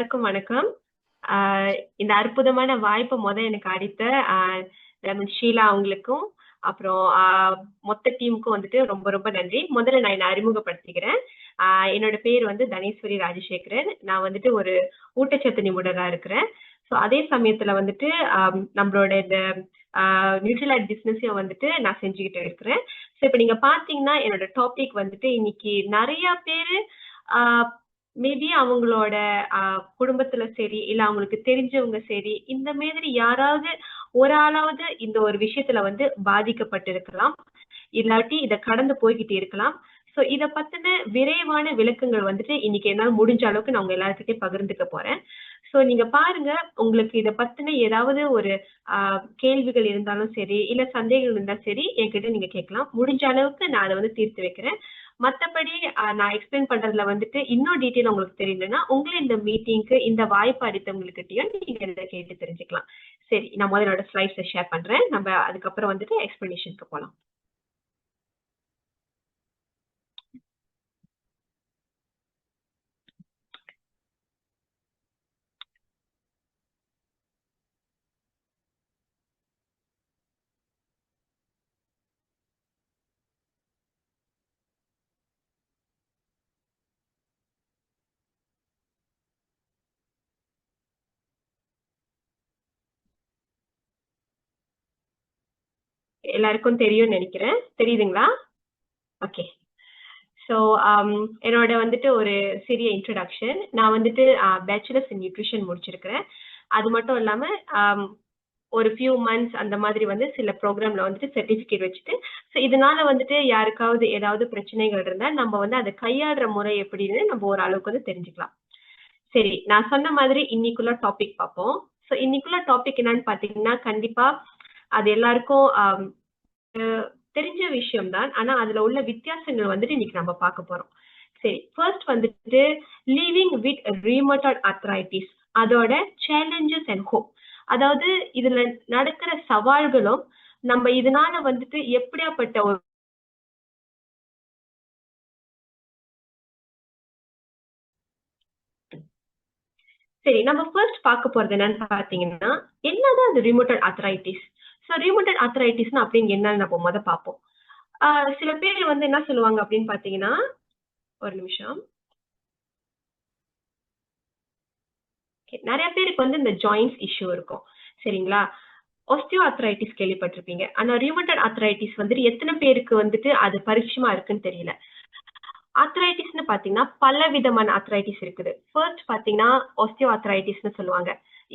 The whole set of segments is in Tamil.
எல்லாருக்கும் வணக்கம். இந்த அற்புதமான வாய்ப்பை எனக்கு அளித்த ஷீலா அவங்களுக்கும் அப்புறம் மொத்த டீமுக்கும் வந்துட்டு ரொம்ப ரொம்ப நன்றி. முதல்ல நான் என்னை அறிமுகப்படுத்திக்கிறேன். என்னோட பேர் வந்து தனேஸ்வரி ராஜசேகரன். நான் வந்துட்டு ஒரு ஊட்டச்சத்து நிபுணரா இருக்கிறேன். ஸோ அதே சமயத்துல வந்துட்டு நம்மளோட இந்த நியூட்ரிலைட் பிசினஸையும் வந்துட்டு நான் செஞ்சுக்கிட்டு இருக்கிறேன். ஸோ இப்போ நீங்க பாத்தீங்கன்னா என்னோட டாபிக் வந்துட்டு இன்னைக்கு நிறைய பேரு மேபி அவங்களோட குடும்பத்துல சரி இல்ல அவங்களுக்கு தெரிஞ்சவங்க சரி இந்த மாதிரி யாராவது ஒரு ஆளாவது இந்த ஒரு விஷயத்துல வந்து பாதிக்கப்பட்டிருக்கலாம், இல்லாட்டி இதை கடந்து போய்கிட்டு இருக்கலாம். சோ இத பத்தின விரைவான விளக்கங்கள் வந்துட்டு இன்னைக்கு என்னால முடிஞ்ச அளவுக்கு நான் உங்க எல்லாத்துக்கிட்டே பகிர்ந்துக்க போறேன். சோ நீங்க பாருங்க, உங்களுக்கு இத பத்தின ஏதாவது ஒரு கேள்விகள் இருந்தாலும் சரி இல்ல சந்தேகங்கள் இருந்தாலும் சரி என்கிட்ட நீங்க கேட்கலாம். முடிஞ்ச அளவுக்கு நான் அதை வந்து தீர்த்து வைக்கிறேன். மத்தபடி நான் எக்ஸ்பிளைன் பண்றதுல வந்துட்டு இன்னும் டீட்டெயில் உங்களுக்கு தெரியலன்னா உங்களை இந்த மீட்டிங்க்கு இந்த வாய்ப்பு அளித்தவங்ககிட்டயும் நீங்க இதை கேட்டு தெரிஞ்சுக்கலாம். சரி, நான் முதலோட ஸ்லைட்ஸை ஷேர் பண்றேன். நம்ம அதுக்கப்புறம் வந்துட்டு எக்ஸ்பிளனேஷனுக்கு போலாம். எல்லாருக்கும் தெரியும்னு நினைக்கிறேன். தெரியுதுங்களா? ஓகே. ஸோ என்னோட வந்துட்டு ஒரு சிறிய இன்ட்ரடக்ஷன். நான் வந்துட்டு பேச்சுலர்ஸ் இன் நியூட்ரிஷன் முடிச்சிருக்கிறேன். அது மட்டும் இல்லாம ஒரு ஃபியூ மந்த்ஸ் அந்த மாதிரி வந்து சில ப்ரோக்ராம்ல வந்துட்டு சர்டிபிகேட் வச்சுட்டு, ஸோ இதனால வந்துட்டு யாருக்காவது ஏதாவது பிரச்சனைகள் இருந்தா நம்ம வந்து அதை கையாளுற முறை எப்படின்னு நம்ம ஒரு அளவுக்கு வந்து தெரிஞ்சுக்கலாம். சரி, நான் சொன்ன மாதிரி இன்னைக்குள்ள டாபிக் பார்ப்போம். ஸோ இன்னைக்குள்ள டாபிக் என்னன்னு பாத்தீங்கன்னா கண்டிப்பா அது எல்லாருக்கும் தெரிஞ்ச விஷயம் தான். ஆனா அதுல உள்ள வித்தியாசங்கள் வந்துட்டு இன்னைக்கு நம்ம பார்க்க போறோம். சரி, ஃபர்ஸ்ட் வந்துட்டு லிவிங் வித் ரீமேட்டட் ஆர்த்ரைட்டிஸ், அதோட சேலஞ்சஸ் அண்ட் ஹோப். அதாவது இதுல நடக்கிற சவால்களும் நம்ம இதனால வந்துட்டு எப்படியாப்பட்ட ஒரு சரி, நம்ம ஃபர்ஸ்ட் பார்க்க போறது என்னன்னு பாத்தீங்கன்னா என்னதான் அது ரிமோட்டட் ஆர்த்ரைட்டிஸ். ஸோ ரிமோட்டட் ஆர்த்ரைட்டிஸ்னா அப்படின்னு என்னன்னு நம்ம முத பார்ப்போம். சில பேர் வந்து என்ன சொல்லுவாங்க அப்படின்னு பாத்தீங்கன்னா, ஒரு நிமிஷம். நிறைய பேருக்கு வந்து இந்த ஜாயின்ஸ் இஷ்யூ இருக்கும். சரிங்களா? ஆஸ்டியோ ஆர்த்ரைட்டிஸ் கேள்விப்பட்டிருப்பீங்க. ஆனா ரியூமட்டட் ஆர்த்ரைட்டிஸ் வந்துட்டு எத்தனை பேருக்கு வந்துட்டு அது பரிச்சயமா இருக்குன்னு தெரியல. ஆர்த்ரைட்டிஸ்னு பாத்தீங்கன்னா பல விதமான ஆர்த்ரைட்டிஸ் இருக்குது. ஃபர்ஸ்ட் பாத்தீங்கன்னா ஆஸ்டியோ ஆர்த்ரைட்டிஸ்னு சொல்லுவாங்க.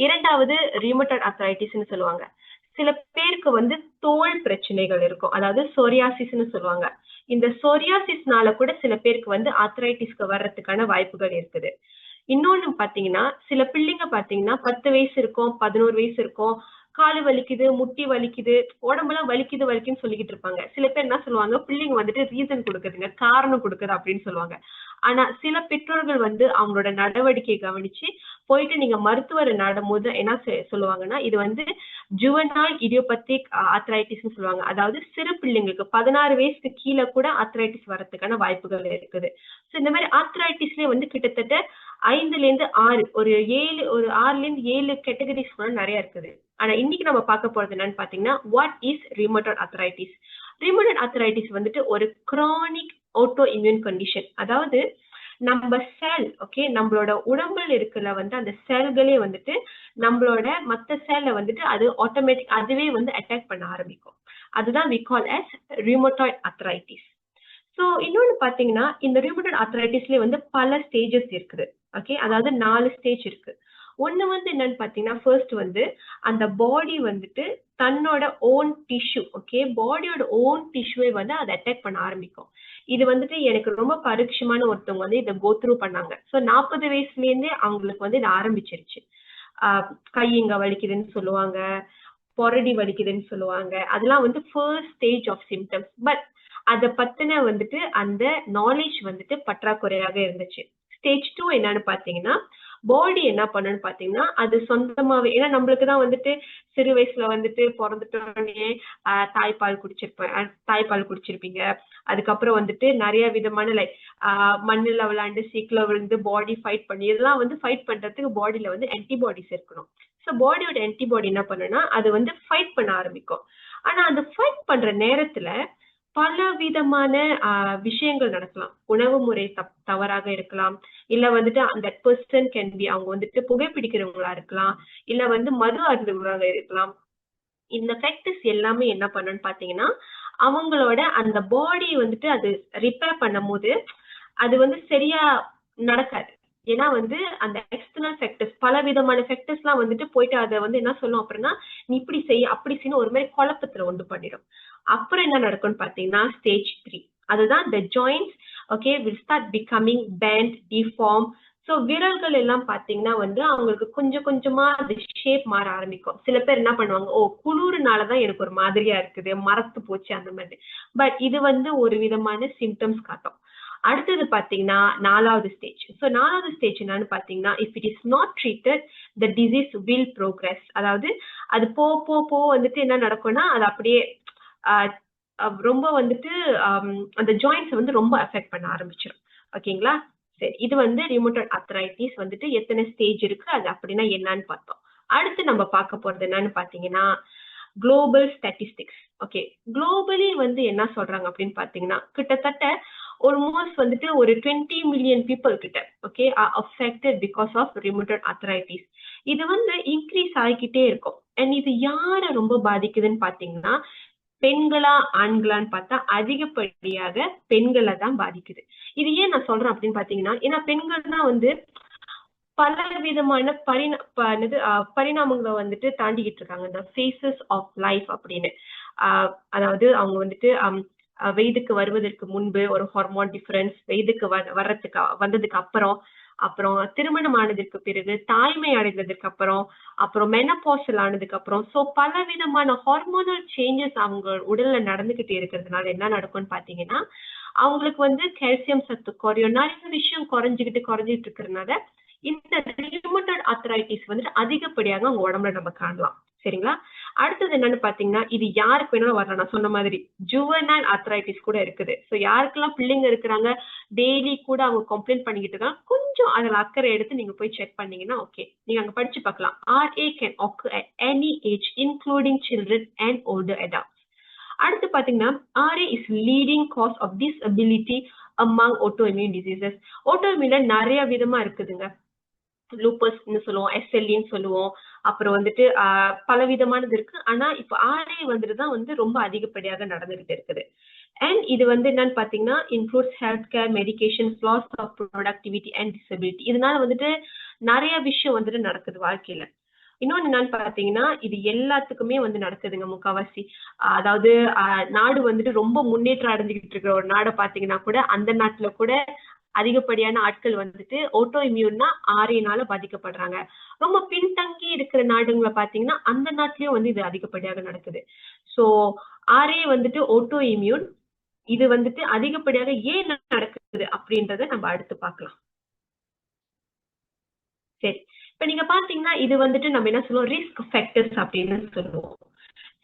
இரண்டாவது ரியூமட்டட் ஆர்த்ரைட்டிஸ்னு சொல்லுவாங்க. சில பேருக்கு வந்து தோல் பிரச்சனைகள் இருக்கும். அதாவது சொரியாசிஸ்னு சொல்லுவாங்க. இந்த சொரியாசிஸ்னால கூட சில பேருக்கு வந்து ஆர்த்ரைட்டிஸ்க்கு வர்றதுக்கான வாய்ப்புகள் இருக்குது. இன்னொன்னு பாத்தீங்கன்னா சில பிள்ளைங்க பாத்தீங்கன்னா 10 வயசு இருக்கும், 11 வயசு இருக்கும், காலு வலிக்குது, முட்டி வலிக்குது, உடம்பெல்லாம் வலிக்குது வலிக்குன்னு சொல்லிக்கிட்டு இருப்பாங்க. சில பேர் என்ன சொல்லுவாங்க, பிள்ளைங்க வந்துட்டு ரீசன் கொடுக்குதுங்க, காரணம் கொடுக்குது அப்படின்னு சொல்லுவாங்க. ஆனா சில பெற்றோர்கள் வந்து அவங்களோட நடவடிக்கையை கவனிச்சு போயிட்டு நீங்க மருத்துவரை நாடும் போது என்ன சொல்லுவாங்கன்னா, இது வந்து ஜுவனால் இடியோபத்திக் ஆர்த்ரைட்டிஸ்னு சொல்லுவாங்க. அதாவது சிறு பிள்ளைங்களுக்கு 16 வயசுக்கு கீழே கூட ஆர்த்ரைட்டிஸ் வரதுக்கான வாய்ப்புகள் இருக்குது. ஸோ இந்த மாதிரி ஆர்த்ரைட்டிஸ்லயே வந்து கிட்டத்தட்ட 5ல இருந்து 6 ஒரு 6ல இருந்து 7 கேட்டகரிஸ் கூட நிறைய இருக்குது. ஆனா இன்னைக்கு நம்ம பார்க்க போறது என்னன்னு பாத்தீங்கன்னா, வாட் இஸ் ரியூமட்டட் ஆர்த்ரைட்டிஸ். ரியூமட்டட் ஆர்த்ரைட்டிஸ் வந்துட்டு ஒரு கிரானிக் ஆட்டோ இம்யூன் கண்டிஷன். அதாவது நம்ம செல், ஓகே, நம்மளோட உடம்புல இருக்கிற வந்து அந்த செல்களே வந்துட்டு நம்மளோட மத்த செல்ல வந்துட்டு அது ஆட்டோமேட்டிக் அதுவே வந்து அட்டாக் பண்ண ஆரம்பிக்கும். அதுதான் we call as rheumatoid arthritis. So இன்னொன்னு பாத்தீங்கன்னா இந்த ரியூமட்டட் ஆர்த்ரைட்டிஸ்லயே வந்து பல ஸ்டேஜஸ் இருக்குது. ஓகே, அதாவது 4 ஸ்டேஜ் இருக்கு. ஒண்ணு வந்து என்னன்னு பாத்தீங்கன்னா, ஃபர்ஸ்ட் வந்து அந்த பாடி வந்துட்டு தன்னோட ஓன் டிஷ்யூ, ஓகே, பாடியோட ஓன் டிஷ்யூவை வந்து அதை அட்டாக் பண்ண ஆரம்பிக்கும். இது வந்துட்டு எனக்கு ரொம்ப பரிட்சயமான ஒருத்தவங்க வந்து இதை கோ த்ரூ பண்ணாங்க. ஸோ 40 வயசுல இருந்தே அவங்களுக்கு வந்து இது ஆரம்பிச்சிருச்சு. கை இங்க வலிக்குதுன்னு சொல்லுவாங்க, பொரடி வலிக்குதுன்னு சொல்லுவாங்க. அதெல்லாம் வந்து first stage of symptoms. But அதை பத்தின வந்துட்டு அந்த நாலேஜ் வந்துட்டு பற்றாக்குறையாக இருந்துச்சு. ஸ்டேஜ் 2 என்னன்னு பாத்தீங்கன்னா, பாடி என்ன பண்ணுன்னு பாத்தீங்கன்னா அது சொந்தமாவே, ஏன்னா நம்மளுக்கு தான் வந்துட்டு சிறு வயசுல வந்துட்டு பிறந்துட்டோடனே தாய்ப்பால் குடிச்சிருப்பீங்க. அதுக்கப்புறம் வந்துட்டு நிறைய விதமான லைக் மண்ணுல விளையாண்டு சீக்கில விழுந்து பாடி ஃபைட் பண்ணி இதெல்லாம் வந்து ஃபைட் பண்றதுக்கு பாடியில வந்து ஆன்டிபாடிஸ் இருக்கணும். ஸோ பாடியோட ஆன்டிபாடி என்ன பண்ணுன்னா அது வந்து ஃபைட் பண்ண ஆரம்பிக்கும். ஆனா அந்த ஃபைட் பண்ற நேரத்துல பல விதமான விஷயங்கள் நடக்கலாம். உணவு முறை தவறாக இருக்கலாம். இல்ல வந்துட்டு அந்த பெர்சன் கேன் பி அவங்க வந்துட்டு புகைப்பிடிக்கிறவங்களா இருக்கலாம். இல்ல வந்து மது அருந்துவர்களாக இருக்கலாம். இந்த ஃபேக்டர்ஸ் எல்லாமே என்ன பண்ணுன்னு பாத்தீங்கன்னா, அவங்களோட அந்த பாடி வந்துட்டு அது ரிப்பேர் பண்ணும்போது, அது வந்து சரியா நடக்காது. ஏன்னா வந்து அந்த எக்ஸ்டர்னல் ஃபேக்டர்ஸ் பலவிதமான ஃபேக்டர்ஸ்லாம் வந்துட்டு போயிட்டு அத வந்து என்ன சொல்லும் அப்படின்னா, நீ இப்படி செய், அப்படி செய்யன்னு ஒரு மாரி குழப்பத்துல உண்டு பண்ணிடும். அப்புறம் என்ன நடக்கும்னு பார்த்தீங்கன்னா, ஸ்டேஜ் 3. அதுதான் the joints okay will start becoming bent, deform. So விரல்கள் எல்லாம் பார்த்தீங்கன்னா வந்து அவங்களுக்கு கொஞ்சம் கொஞ்சமா அது ஷேப் மாற ஆரம்பிக்கும். சில பேர் என்ன பண்ணுவாங்க, ஓ குளிருனால தான் எனக்கு ஒரு மாதிரியா இருக்குது, மரத்து போச்சு அந்த மாதிரி. பட் இது வந்து ஒரு விதமான சிம்டம்ஸ் காட்டும். அடுத்தது பாத்தீங்கன்னா 4வது ஸ்டேஜ். ஸோ 4வது ஸ்டேஜ் என்னன்னு பாத்தீங்கன்னா, if it is not treated the disease will progress. அதாவது அது போ வந்துட்டு என்ன நடக்கும்னா அது அப்படியே ரொம்ப வந்துட்டு அந்த ஜாயிண்ட்ஸ் வந்து ரொம்ப அஃபெக்ட் பண்ண ஆரம்பிச்சிடும். ஓகேங்களா? சரி, இது வந்து ரியூமட்டாய்டு ஆர்த்ரைட்டிஸ் வந்துட்டு எத்தனை ஸ்டேஜ் இருக்கு, அது அப்படின்னா என்னன்னு பார்த்தோம். அடுத்து நம்ம பார்க்க போறது என்னன்னு பாத்தீங்கன்னா, குளோபல் ஸ்டாட்டிஸ்டிக்ஸ். ஓகே, குளோபலி வந்து என்ன சொல்றாங்க அப்படின்னு பாத்தீங்கன்னா, கிட்டத்தட்ட ஆல்மோஸ்ட் வந்துட்டு ஒரு 20 மில்லியன் பீப்புள் கிட்ட okay are affected because of rheumatoid arthritis. இது வந்து இன்க்ரீஸ் ஆகிக்கிட்டே இருக்கும். அண்ட் இது யார ரொம்ப பாதிக்குதுன்னு பாத்தீங்கன்னா, பெண்களா ஆண்களான்னு பார்த்தா அதிகப்படியாக பெண்களை தான் பாதிக்குது. இது ஏன் நான் சொல்றேன் அப்படின்னு பாத்தீங்கன்னா, ஏன்னா பெண்கள் தான் வந்து பல விதமான பரிணாமங்களை வந்துட்டு தாண்டிக்கிட்டு இருக்காங்க. இந்த ஃபேசஸ் ஆஃப் லைஃப் அப்படின்னு. அதாவது அவங்க வந்துட்டு வயதுக்கு வருவதற்கு முன்பு ஒரு ஹார்மோன் டிஃபரன்ஸ், வயதுக்கு வந்ததுக்கு அப்புறம், அப்புறம் திருமணம் ஆனதுக்கு பிறகு, தாய்மை அடைந்ததுக்கு அப்புறம், அப்புறம் மெனபாசல் ஆனதுக்கு அப்புறம், சோ பல விதமான ஹார்மோனல் சேஞ்சஸ் அவங்க உடல்ல நடந்துகிட்டு இருக்கிறதுனால என்ன நடக்கும்னு பாத்தீங்கன்னா, அவங்களுக்கு வந்து கால்சியம் சத்து குறையும், நிறைய விஷயம் குறைஞ்சிக்கிட்டு இருக்கிறதுனால இந்த ரியூமட்டாய்டு ஆர்த்ரைட்டிஸ் வந்துட்டு அதிகப்படியாக அவங்க உடம்புல நம்ம காணலாம். சரிங்களா? அடுத்தது என்னன்னு பாத்தீங்கன்னா, இது யாருக்கு வேணாலும் வரலாம். நான் சொன்ன மாதிரி ஜுவனைல் ஆர்த்ரைட்டிஸ் கூட இருக்குது. சோ யாருக்கெல்லாம் பிள்ளைங்க இருக்கிறாங்க, டெய்லி கூட அவங்க கம்ப்ளைண்ட் பண்ணிக்கிட்டு இருக்காங்க, கொஞ்சம் அதுல அக்கறை எடுத்து நீங்க போய் செக் பண்ணீங்கன்னா ஓகே, நீங்க அங்க படிச்சு பார்க்கலாம். RA can occur at any age including children and older adults. அடுத்து பாத்தீங்கன்னா, RA is leading cause of disability among autoimmune diseases. autoimmune நிறைய விதமா இருக்குதுங்க. லூப்பஸ்ன்னு சொல்லுவோம், SLEன்னு சொல்லுவோம், அப்புறம் வந்துட்டு பலவிதமானது இருக்கு. ஆனா இப்ப RA வந்துட்டு தான் வந்து ரொம்ப அதிகப்படியாக நடந்துகிட்டு இருக்குது. அண்ட் இது வந்து என்னன்னு பாத்தீங்கன்னா, includes health care, medication, loss of productivity and disability. இதனால வந்துட்டு நிறைய விஷயம் வந்துட்டு நடக்குது வாழ்க்கையில. இன்னொன்னு என்னன்னு பாத்தீங்கன்னா, இது எல்லாத்துக்குமே வந்து நடக்குதுங்க முக்காவாசி. அதாவது நாடு வந்துட்டு ரொம்ப முன்னேற்றம் அடைஞ்சுக்கிட்டு இருக்கிற ஒரு நாடை பாத்தீங்கன்னா கூட, அந்த நாட்டுல கூட அதிகப்படியான ஆட்கள் வந்துட்டு ஆட்டோ இம்யூன்னா RAனால பாதிக்கப்படுறாங்க. ரொம்ப பின்தங்கி இருக்கிற நாடுங்களை பாத்தீங்கன்னா, அந்த நாட்டிலயும் வந்து இது அதிகப்படியாக நடக்குது. சோ RA வந்துட்டு ஆட்டோ இம்யூன், இது வந்துட்டு அதிகப்படியாக ஏன் நடக்குது அப்படின்றத நம்ம அடுத்து பார்க்கலாம். சரி, இப்ப நீங்க பாத்தீங்கன்னா இது வந்துட்டு நம்ம என்ன சொல்லுவோம், ரிஸ்க் ஃபேக்டர்ஸ் அப்படின்னு சொல்லுவோம்.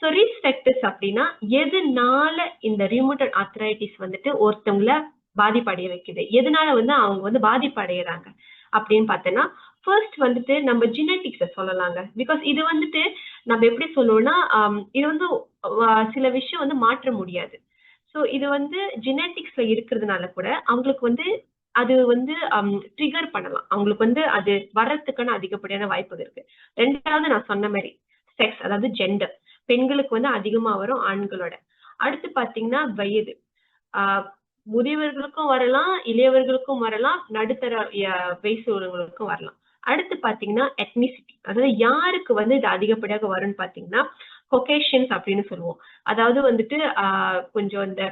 சோ ரிஸ்க் ஃபேக்டர்ஸ் அப்படின்னா எதனால இந்த ரியூமட்டாய்டு ஆர்த்ரைட்டிஸ் வந்துட்டு ஒருத்தவங்கள பாதிப்படைய வைக்குது, எதனால வந்து அவங்க வந்து பாதிப்படைகிறாங்க அப்படின்னு பார்த்தோன்னா, ஃபர்ஸ்ட் வந்துட்டு நம்ம ஜெனட்டிக்ஸை சொல்லலாங்க. பிகாஸ் இது வந்துட்டு நம்ம எப்படி சொல்லுவோம்னா, இது வந்து சில விஷயம் வந்து மாற்ற முடியாது. ஸோ இது வந்து ஜெனட்டிக்ஸ்ல இருக்கிறதுனால கூட அவங்களுக்கு வந்து அது வந்து ட்ரிகர் பண்ணலாம். அவங்களுக்கு வந்து அது வர்றதுக்கான அதிகப்படியான வாய்ப்புகள் இருக்கு. ரெண்டாவது நான் சொன்ன மாதிரி செக்ஸ், அதாவது ஜெண்டர், பெண்களுக்கு வந்து அதிகமா வரும் ஆண்களோட. அடுத்து பாத்தீங்கன்னா வயது, முதியவர்களுக்கும் வரலாம், இளையவர்களுக்கும் வரலாம், நடுத்தர வயசு உள்ளவங்களுக்கும் வரலாம். அடுத்து பாத்தீங்கன்னா எத்னிசிட்டி, அதாவது யாருக்கு வந்து இது அதிகப்படியாக வரும்னு பாத்தீங்கன்னா கொகேஷியன்ஸ் அப்படின்னு சொல்லுவோம். அதாவது வந்துட்டு கொஞ்சம் இந்த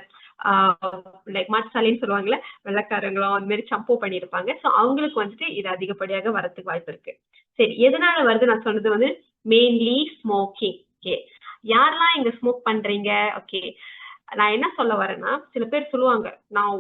லைக் மட்சாலின்னு சொல்லுவாங்கல்ல, வெள்ளக்காரங்களும் அந்த மாதிரி சம்போ பண்ணியிருப்பாங்க. ஸோ அவங்களுக்கு வந்துட்டு இது அதிகப்படியாக வரதுக்கு வாய்ப்பு இருக்கு. சரி, எதனால வருது நான் சொன்னது வந்து மெயின்லி ஸ்மோக்கிங். ஓகே, யாரெல்லாம் இங்க ஸ்மோக் பண்றீங்க? ஓகே, நான் என்ன சொல்ல வரேன்னா, சில பேர் சொல்லுவாங்க, நான்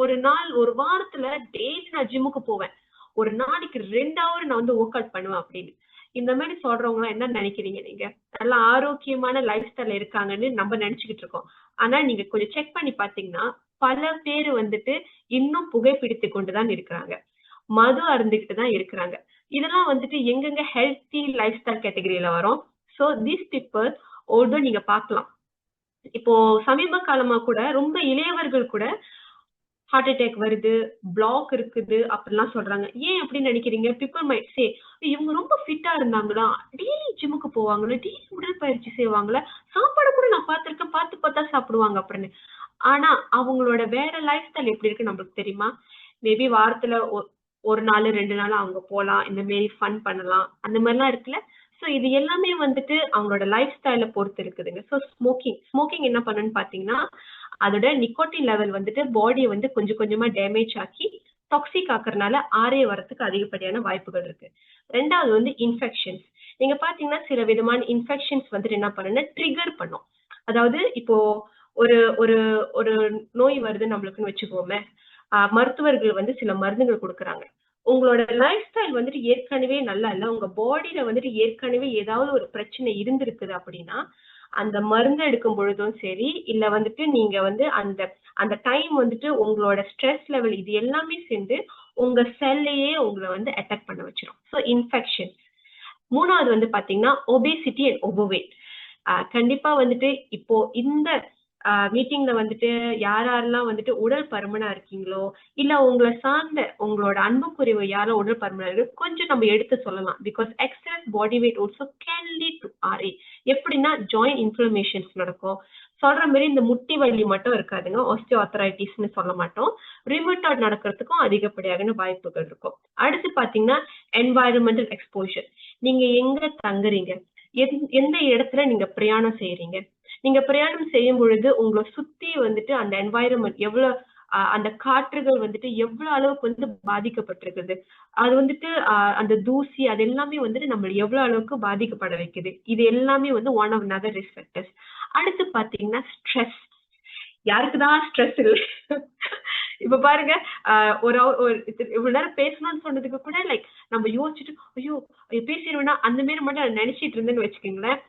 ஒரு நாள் ஒரு வாரத்துல டெய்லி நான் ஜிம்முக்கு போவேன், ஒரு நாளைக்கு 2 ஹவர் நான் வந்து ஒர்க் அவுட் பண்ணுவேன் அப்படின்னு. இந்த மாதிரி சொல்றவங்க என்ன நினைக்கிறீங்க நீங்க? நல்லா ஆரோக்கியமான லைஃப் ஸ்டைல் இருக்காங்கன்னு நம்ம நினைச்சுக்கிட்டு இருக்கோம். ஆனா நீங்க கொஞ்சம் செக் பண்ணி பாத்தீங்கன்னா பல பேர் வந்துட்டு இன்னும் புகைப்பிடித்து கொண்டுதான் இருக்கிறாங்க. மது அருந்திக்கிட்டு தான் இருக்கிறாங்க. இதெல்லாம் வந்துட்டு எங்கெங்க ஹெல்த்தி லைஃப் ஸ்டைல் கேட்டகரியில வரும். சோ தீஸ் பீப்பிள் ஆல்தோ நீங்க பார்க்கலாம். இப்போ சமீப காலமா கூட ரொம்ப இளையவர்கள் கூட ஹார்ட் அட்டாக் வருது, பிளாக் இருக்குது அப்படிலாம் சொல்றாங்க. ஏன் அப்படின்னு நினைக்கிறீங்க? பீப்பிள் மைட் சே இவங்க ரொம்ப ஃபிட்டா இருந்தாங்களா? டெய்லி ஜிம்முக்கு போவாங்களா? டெய்லி உடற்பயிற்சி செய்வாங்களா? சாப்பாடு கூட நான் பார்த்திருக்கேன். பார்த்து பார்த்தா சாப்பிடுவாங்க அப்படின்னு. ஆனா அவங்களோட வேற லைஃப் ஸ்டைல் எப்படி இருக்குன்னு நம்மளுக்கு தெரியுமா? மேபி வாரத்துல ஒரு நாள் 2 நாள் அவங்க போலாம். இந்த மாரி ஃபன் பண்ணலாம். அந்த மாரிலாம் இருக்குல்ல. சோ இது எல்லாமே வந்துட்டு அவங்களோட லைஃப் ஸ்டைல பொறுத்து இருக்குதுங்க. சோ ஸ்மோக்கிங் என்ன பண்ணுன்னு பார்த்தீங்கன்னா, அதோட நிக்கோட்டின் லெவல் வந்துட்டு பாடிய வந்து கொஞ்சம் கொஞ்சமா டேமேஜ் ஆக்கி டாக்ஸிக் ஆக்குறனால ஆர்ஏ வரதுக்கு அதிகப்படியான வாய்ப்புகள் இருக்கு. 2வது வந்து இன்ஃபெக்ஷன்ஸ். நீங்க பார்த்தீங்கன்னா, சில விதமான இன்ஃபெக்ஷன்ஸ் வந்துட்டு என்ன பண்ணும்னா ட்ரிகர் பண்ணும். அதாவது இப்போ ஒரு ஒரு ஒரு நோய் வருது நம்மளுக்குன்னு வச்சுக்கோமே. மருத்துவர்கள் வந்து சில மருந்துகள் குடுக்குறாங்க. உங்களோட லைஃப் ஸ்டைல் வந்துட்டு ஏற்கனவே நல்லா இல்ல. உங்க பாடியில வந்துட்டு ஏற்கனவே ஏதாவது ஒரு பிரச்சனை இருந்திருக்குது அப்படின்னா, அந்த மருந்து எடுக்கும் பொழுதும் சரி, இல்ல வந்துட்டு நீங்க வந்து அந்த அந்த டைம் வந்துட்டு உங்களோட ஸ்ட்ரெஸ் லெவல் இது எல்லாமே சேர்ந்து உங்க செல்லையே உங்கள வந்து அட்டாக் பண்ண வச்சுரும். So infection. 3வது வந்து பார்த்தீங்கன்னா, ஒபேசிட்டி அண்ட் ஓவர்வெயிட். கண்டிப்பா வந்துட்டு இப்போ இந்த மீட்டிங்ல வந்துட்டு யார் யாரெல்லாம் வந்துட்டு உடல் பருமனா இருக்கீங்களோ, இல்ல உங்கள சார்ந்த உங்களோட அன்புக்குரியவர் யாரும் உடல் பருமனா இருக்கு கொஞ்சம் நம்ம எடுத்து சொல்லலாம். Because excess body weight also can lead to RA. எப்படின்னா ஜாயிண்ட் இன்ஃப்ளமேஷன்ஸ் நடக்கும். சொல்ற மாரி இந்த முட்டி வலி மட்டும் இருக்காதுங்க. ஆஸ்டியோஆர்த்ரைட்டிஸ்ன்னு சொல்ல மாட்டோம். ரியூமட்டாய்டு நடக்கிறதுக்கும் அதிகப்படியான வாய்ப்புகள் இருக்கும். அடுத்து பார்த்தீங்கன்னா, என்வாயர்ன்மென்டல் எக்ஸ்போஷர். நீங்க எங்க தங்குறீங்க? எந்த இடத்துல நீங்க பிரயாணம் செய்றீங்க? நீங்க பிரயாணம் செய்யும் பொழுது உங்கள சுத்தி வந்துட்டு அந்த என்வாயர்ன்மென்ட் எவ்வளவு அந்த காற்றுகள் வந்துட்டு எவ்வளவு அளவுக்கு வந்து பாதிக்கப்பட்டிருக்குது. அது வந்துட்டு அந்த தூசி அது எல்லாமே வந்துட்டு நம்மள எவ்வளவு அளவுக்கு பாதிக்கப்பட வைக்குது. இது எல்லாமே வந்து one of another risk factors. அடுத்து பார்த்தீங்கன்னா ஸ்ட்ரெஸ். யாருக்கு தான் ஸ்ட்ரெஸ் இல்ல? இப்ப பாருங்க, இவ்வளவு நேரம் பேசணும்னு சொன்னதுக்கு கூட லைக் நம்ம யோசிச்சுட்டு, ஐயோ பேசிடுவேனா அந்த மாரி மட்டும் நான் நினைச்சிட்டு இருந்தேன்னு வச்சுக்கோங்களேன்.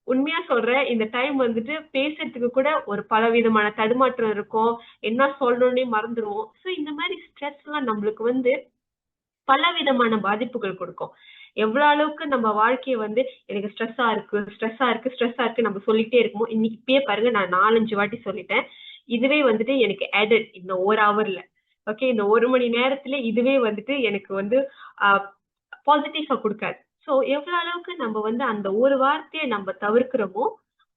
உண்மையா சொல்றேன். இந்த டைம் வந்துட்டு பேசுறதுக்கு கூட ஒரு பலவிதமான தடுமாற்றம் இருக்கும். என்ன சொல்லணும்னே மறந்துருவோம். சோ இந்த மாரி ஸ்ட்ரெஸ்லாம் நம்மளுக்கு வந்து பலவிதமான பாதிப்புகள் கொடுக்கும். எவ்வளவு அளவுக்கு நம்ம வாழ்க்கைய வந்து எனக்கு ஸ்ட்ரெஸ்ஸா இருக்கு நம்ம சொல்லிட்டே இருக்குமோ, இன்னைக்கு இப்பயே பாருங்க நான் 4, 5 வாட்டி சொல்லிட்டேன். இதுவே வந்துட்டு எனக்கு ஆடட் இந்த 1 ஹவர்ல. ஓகே. இந்த 1 மணி நேரத்துல இதுவே வந்துட்டு எனக்கு வந்து அ பாசிட்டிவா குடுக்காது. சோ எவ்வளவு அளவுக்கு நம்ம வந்து அந்த ஒரு வார்த்தைய நம்ம தவிர்க்கிறோமோ,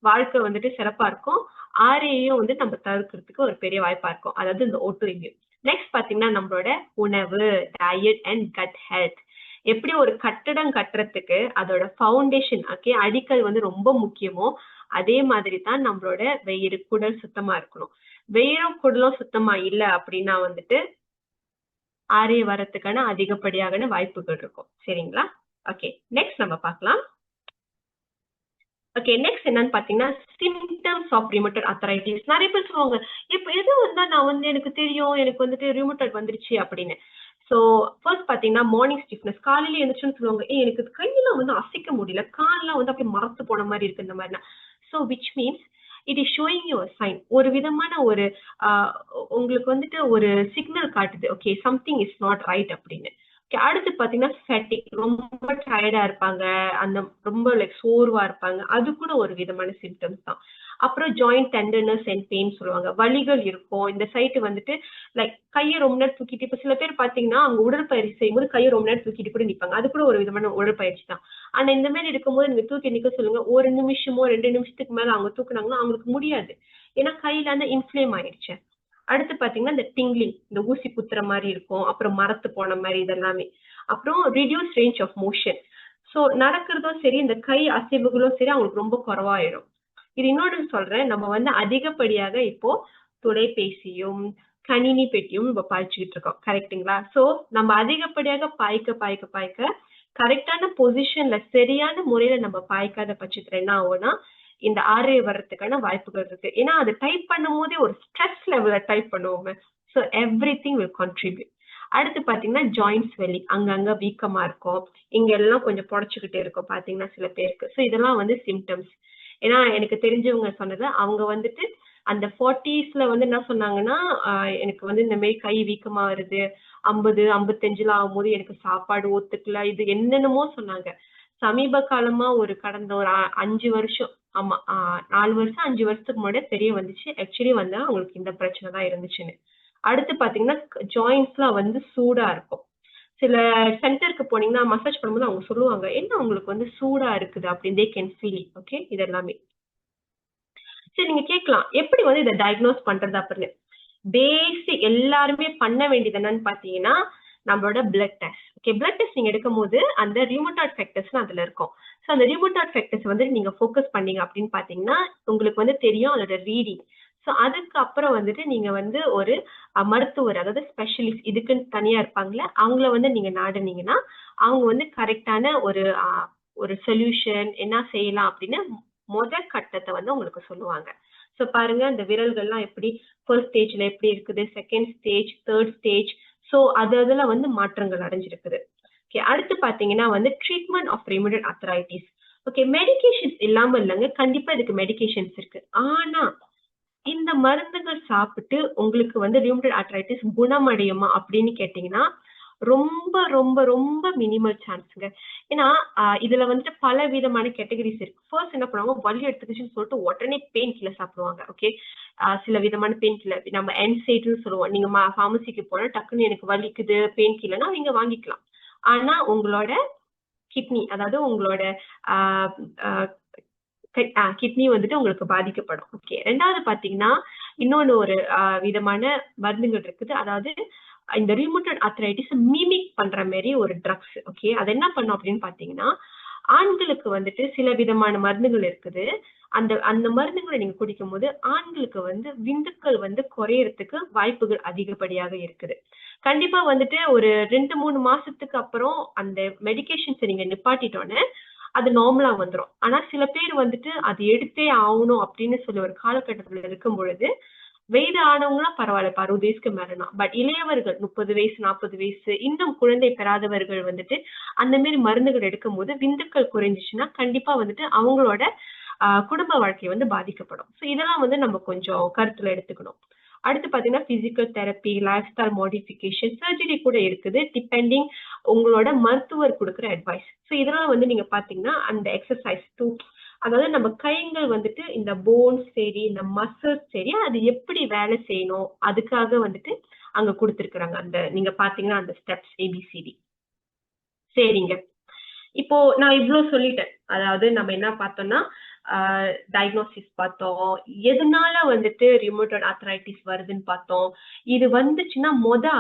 வாழ்க்கை வந்துட்டு சிறப்பா இருக்கும். ஆர்ஏயும் வந்து நம்ம தவிர்க்கிறதுக்கு ஒரு பெரிய வாய்ப்பா இருக்கும். அதாவது இந்த ஓட்டோ இம்யூன். நெக்ஸ்ட் பார்த்தீங்கன்னா, நம்மளோட உணவு, டயட் அண்ட் கட் ஹெல்த். எப்படி ஒரு கட்டடம் கட்டுறதுக்கு அதோட ஃபவுண்டேஷன் ஓகே அடிக்கல் வந்து ரொம்ப முக்கியமோ, அதே மாதிரி தான் நம்மளோட வயிறு, குடல் சுத்தமா இருக்கணும். வயிறும், குடலும் சுத்தமா இல்ல அப்படின்னா வந்துட்டு ஆர்ஏ வரதுக்கான அதிகப்படியான வாய்ப்புகள் இருக்கும். சரிங்களா? ஓகே. நெக்ஸ்ட் நம்ம பார்க்கலாம். ஓகே. நெக்ஸ்ட் என்னன்னு பார்த்தீங்கன்னா, சிம்ப்டம்ஸ் ஆஃப் ரியூமட்டட் ஆர்த்ரைட்டிஸ். நெறைய பேர் சொல்லுவாங்க, இப்ப எது வந்தா நான் வந்து எனக்கு தெரியும், எனக்கு வந்துட்டு ரியூமட்டாய்டு வந்துருச்சு அப்படின்னு. சோ ஃபர்ஸ்ட் பார்த்தீங்கன்னா, மார்னிங் ஸ்டிஃப்னஸ். காலையில எந்திரிச்சோன்னு சொல்லுவாங்க, எனக்கு கையெல்லாம் வந்து அசைக்க முடியல. கால்லாம் வந்து அப்படியே மரத்து போன மாரி இருக்கு இந்த மாரிலாம். So which means it is showing you a sign. ஒரு விதமான ஒரு அ உங்களுக்கு வந்துட்டு ஒரு சிக்னல் காட்டுது. Okay something is not right அப்படின்னு. ஓகே. அடுத்து பார்த்தீங்கன்னா, ஃபேட்டிக். ரொம்ப டயர்டா இருப்பாங்க. அந்த ரொம்ப லைக் சோர்வா இருப்பாங்க. அது கூட ஒரு விதமான சிம்ப்டம்ஸ் தான். அப்புறம் ஜாயிண்ட் டெண்டர்னஸ் அண்ட் பெயின் சொல்லுவாங்க. வலிகள் இருக்கும். இந்த சைட் வந்துட்டு லைக் கைய ரொம்ப நேரம் தூக்கிட்டு இப்ப சில பேர் பார்த்தீங்கன்னா, அவங்க உடற்பயிற்சி செய்யும்போது கைய ரொம்ப நேரம் தூக்கிட்டு கூட நிப்பாங்க. அது கூட ஒரு விதமான உடற்பயிற்சி தான். ஆனா இந்த மாரி இருக்கும்போது நீங்க தூக்கி நிக்க சொல்லுங்க. 1 நிமிஷமோ, 2 நிமிஷத்துக்கு மேல அவங்க தூக்குனாங்கன்னா அவங்களுக்கு முடியாது. ஏன்னா கையில அந்த இன்ஃப்ளேம் ஆயிடுச்சு. அடுத்து பார்த்தீங்கன்னா, இந்த டிங்லிங். இந்த ஊசி குத்துற மாரி இருக்கும். அப்புறம் மரத்து போன மாரி இதெல்லாமே. அப்புறம் reduce range of motion. So நடக்கிறதும் சரி, இந்த கை அசைவுகளும் சரி அவங்களுக்கு ரொம்ப குறைவாயிடும். இது இன்னொன்னு சொல்றேன். நம்ம வந்து அதிகப்படியாக இப்போ தொலைபேசியும், கணினி பெட்டியும் நம்ம பாய்ச்சுக்கிட்டு இருக்கோம். கரெக்ட்டுங்களா? சோ நம்ம அதிகப்படியாக பாய்க்க கரெக்ட்டான பொசிஷன்ல சரியான முறையில நம்ம பாய்க்காத பட்சத்துல என்ன ஆகும்னா, இந்த ஆர்ஏ வர்றதுக்கான வாய்ப்புகள் இருக்கு. ஏன்னா அது டைப் பண்ணும்போதே ஒரு ஸ்ட்ரெஸ் லெவல்ல டைப் பண்ணுவோமே. So everything will contribute. அடுத்து பாத்தீங்கன்னா ஜாயிண்ட் ஸ்வெல்லிங், அங்கங்க வீக்கமா இருக்கும், இங்க எல்லாம் கொஞ்சம் புடைச்சுக்கிட்டு இருக்கும் பாத்தீங்கன்னா சில பேருக்கு. ஸோ இதெல்லாம் வந்து சிம்டம்ஸ். ஏன்னா எனக்கு தெரிஞ்சவங்க சொன்னது, அவங்க வந்துட்டு அந்த 40ஸ்ல வந்து என்ன சொன்னாங்கன்னா, எனக்கு வந்து இந்த மாதிரி கை வீக்கமா வருது, 50, 55ல ஆகும்போது எனக்கு சாப்பாடு ஒத்துக்கல, இது என்னென்னமோ சொன்னாங்க. சமீப காலமா ஒரு கடந்த ஒரு 5 வருஷம், ஆமா 4 வருஷம் 5 வருஷத்துக்கு முன்னாடி தெரிய வந்துச்சு. ஆக்சுவலி வந்து அவங்களுக்கு இந்த பிரச்சனை தான் இருந்துச்சுன்னு. அடுத்து பாத்தீங்கன்னா ஜாயிண்ட்ஸ்லாம் வந்து சூடா இருக்கும். சில சென்டருக்கு போனீங்கன்னா மசாஜ் பண்ணும்போது அவங்க சொல்லுவாங்க, என்ன உங்களுக்கு வந்து சூடா இருக்குது அப்படின்னு, தே கேன் ஃபீல். ஓகே, இது எல்லாமே. சரி, நீங்க கேட்கலாம் எப்படி வந்து இதை டயக்னோஸ் பண்றது அப்படின்னு. பேசிக் எல்லாருமே பண்ண வேண்டியது என்னன்னு பாத்தீங்கன்னா, நம்மளோட blood test. Okay, blood test நீங்க எடுக்கும்போது அந்த ரியூமட்டாய்டு ஃபேக்டர்ஸ்னு அதுல இருக்கும். ஸோ அந்த ரியூமட்டாய்டு ஃபேக்டர்ஸ் வந்து நீங்க ஃபோக்கஸ் பண்ணீங்க அப்படின்னு பாத்தீங்கன்னா, உங்களுக்கு வந்து தெரியும் அதோட ரீடிங். ஸோ அதுக்கப்புறம் வந்துட்டு நீங்க வந்து ஒரு மருத்துவர், அதாவது ஸ்பெஷலிஸ்ட் இதுக்குன்னு தனியா இருப்பாங்கல்ல, அவங்கள வந்து நீங்க நாடுனீங்கன்னா, அவங்க வந்து கரெக்டான ஒரு சொல்யூஷன் என்ன செய்யலாம் அப்படின்னு கட்டத்தை வந்து உங்களுக்கு சொல்லுவாங்க. ஸோ பாருங்க, இந்த விரல்கள்லாம் எப்படி ஃபர்ஸ்ட் ஸ்டேஜ்ல எப்படி இருக்குது, second stage, third stage. So அதுல வந்து மாற்றங்கள் அடைஞ்சிருக்குது. ஓகே, அடுத்து பாத்தீங்கன்னா வந்து treatment of rheumatoid arthritis. Okay, medications இல்லாம இல்லைங்க, கண்டிப்பா இதுக்கு மெடிகேஷன்ஸ் இருக்கு. ஆனா இந்த மருந்துகள் சாப்பிட்டு உங்களுக்கு வந்து ரியூமட்டட் ஆர்த்ரைட்டிஸ் குணமடையுமா அப்படின்னு கேட்டீங்கன்னா, ரொம்ப ரொம்ப ரொம்ப மினிமல் சான்ஸ்ங்க. ஏன்னா இதுல வந்துட்டு பல விதமான கேட்டகரிஸ் இருக்கு. ஃபர்ஸ்ட் என்ன பண்ணுவாங்க, வலி எடுத்துக்கிச்சுன்னு சொல்லிட்டு உடனே பெயின் கில்லர் சாப்பிடுவாங்க. ஓகே, சில விதமான பெயின் கில்லர் நம்ம என்சைட்னு சொல்லுவோம். நீங்க ஃபார்மசிக்கு போனா டக்குன்னு எனக்கு வலிக்குது பெயின் கில்லர்னா நீங்க வாங்கிக்கலாம். ஆனா உங்களோட கிட்னி, அதாவது உங்களோட கிட்னி வந்துட்டு உங்களுக்கு பாதிக்கப்படும். ஓகே, ரெண்டாவது பாத்தீங்கன்னா இன்னொன்னு ஒரு விதமான மருந்துகள் இருக்குது. அதாவது இந்த ரியூமட்டட் ஆர்த்ரைட்டிஸ் மிமிக் பண்ற மாதிரி ஒரு ட்ரக்ஸ். ஓகே, அது என்ன பண்ணும் அப்படின்னு பாத்தீங்கன்னா, ஆண்களுக்கு வந்துட்டு சில விதமான மருந்துகள் இருக்குது. அந்த அந்த மருந்துகளை நீங்க குடிக்கும் போது ஆண்களுக்கு வந்து விந்துக்கள் வந்து குறையறதுக்கு வாய்ப்புகள் அதிகப்படியாக இருக்குது. கண்டிப்பா வந்துட்டு ஒரு 2-3 மாசத்துக்கு அப்புறம் அந்த மெடிகேஷன்ஸ் நீங்க நிப்பாட்டிட்டோன்னே அது நார்மலா வந்துரும். ஆனா சில பேர் வந்துட்டு அது எடுத்தே ஆகணும் அப்படின்னு சொல்லி ஒரு காலகட்டத்துல இருக்கும் பொழுது, வயது ஆனவங்கலாம் பரவாயில்ல, 60 வயசுக்கு மேலனா. பட் இளையவர்கள் 30 வயசு, 40 வயசு, இன்னும் குழந்தை பெறாதவர்கள் வந்துட்டு அந்த மாதிரி மருந்துகள் எடுக்கும்போது விந்துக்கள் குறைஞ்சிச்சுன்னா கண்டிப்பா வந்துட்டு அவங்களோட குடும்ப வாழ்க்கை வந்து பாதிக்கப்படும். ஸோ இதெல்லாம் வந்து நம்ம கொஞ்சம் கருத்துல எடுத்துக்கணும். அடுத்து பாத்தீங்கன்னா physical therapy, life style modification, surgery கூட இருக்குது, டிபெண்டிங் உங்களோட மருத்துவர் கொடுக்குற அட்வைஸ். ஸோ இதெல்லாம் வந்து நீங்க பாத்தீங்கன்னா அந்த எக்ஸசைஸ் டூ, அதாவது நம்ம கைகள் வந்துட்டு இந்த போன்ஸ் சரி, இந்த மசில்ஸ் சரி, அது எப்படி வேலை செய்யணும் அதுக்காக வந்துட்டு அங்க கொடுத்துருக்குறாங்க. அந்த நீங்க பாத்தீங்கன்னா அந்த ஸ்டெப்ஸ் ஏபிசிடி. சரிங்க, இப்போ நான் இவ்வளவு சொல்லிட்டேன். அதாவது நம்ம என்ன பார்த்தோம்னா டயக்னோசிஸ் பார்த்தோம், எதனால வந்துட்டு ரியூமட்டட் ஆர்த்ரைட்டிஸ் வருதுன்னு பார்த்தோம், இது வந்துச்சுன்னா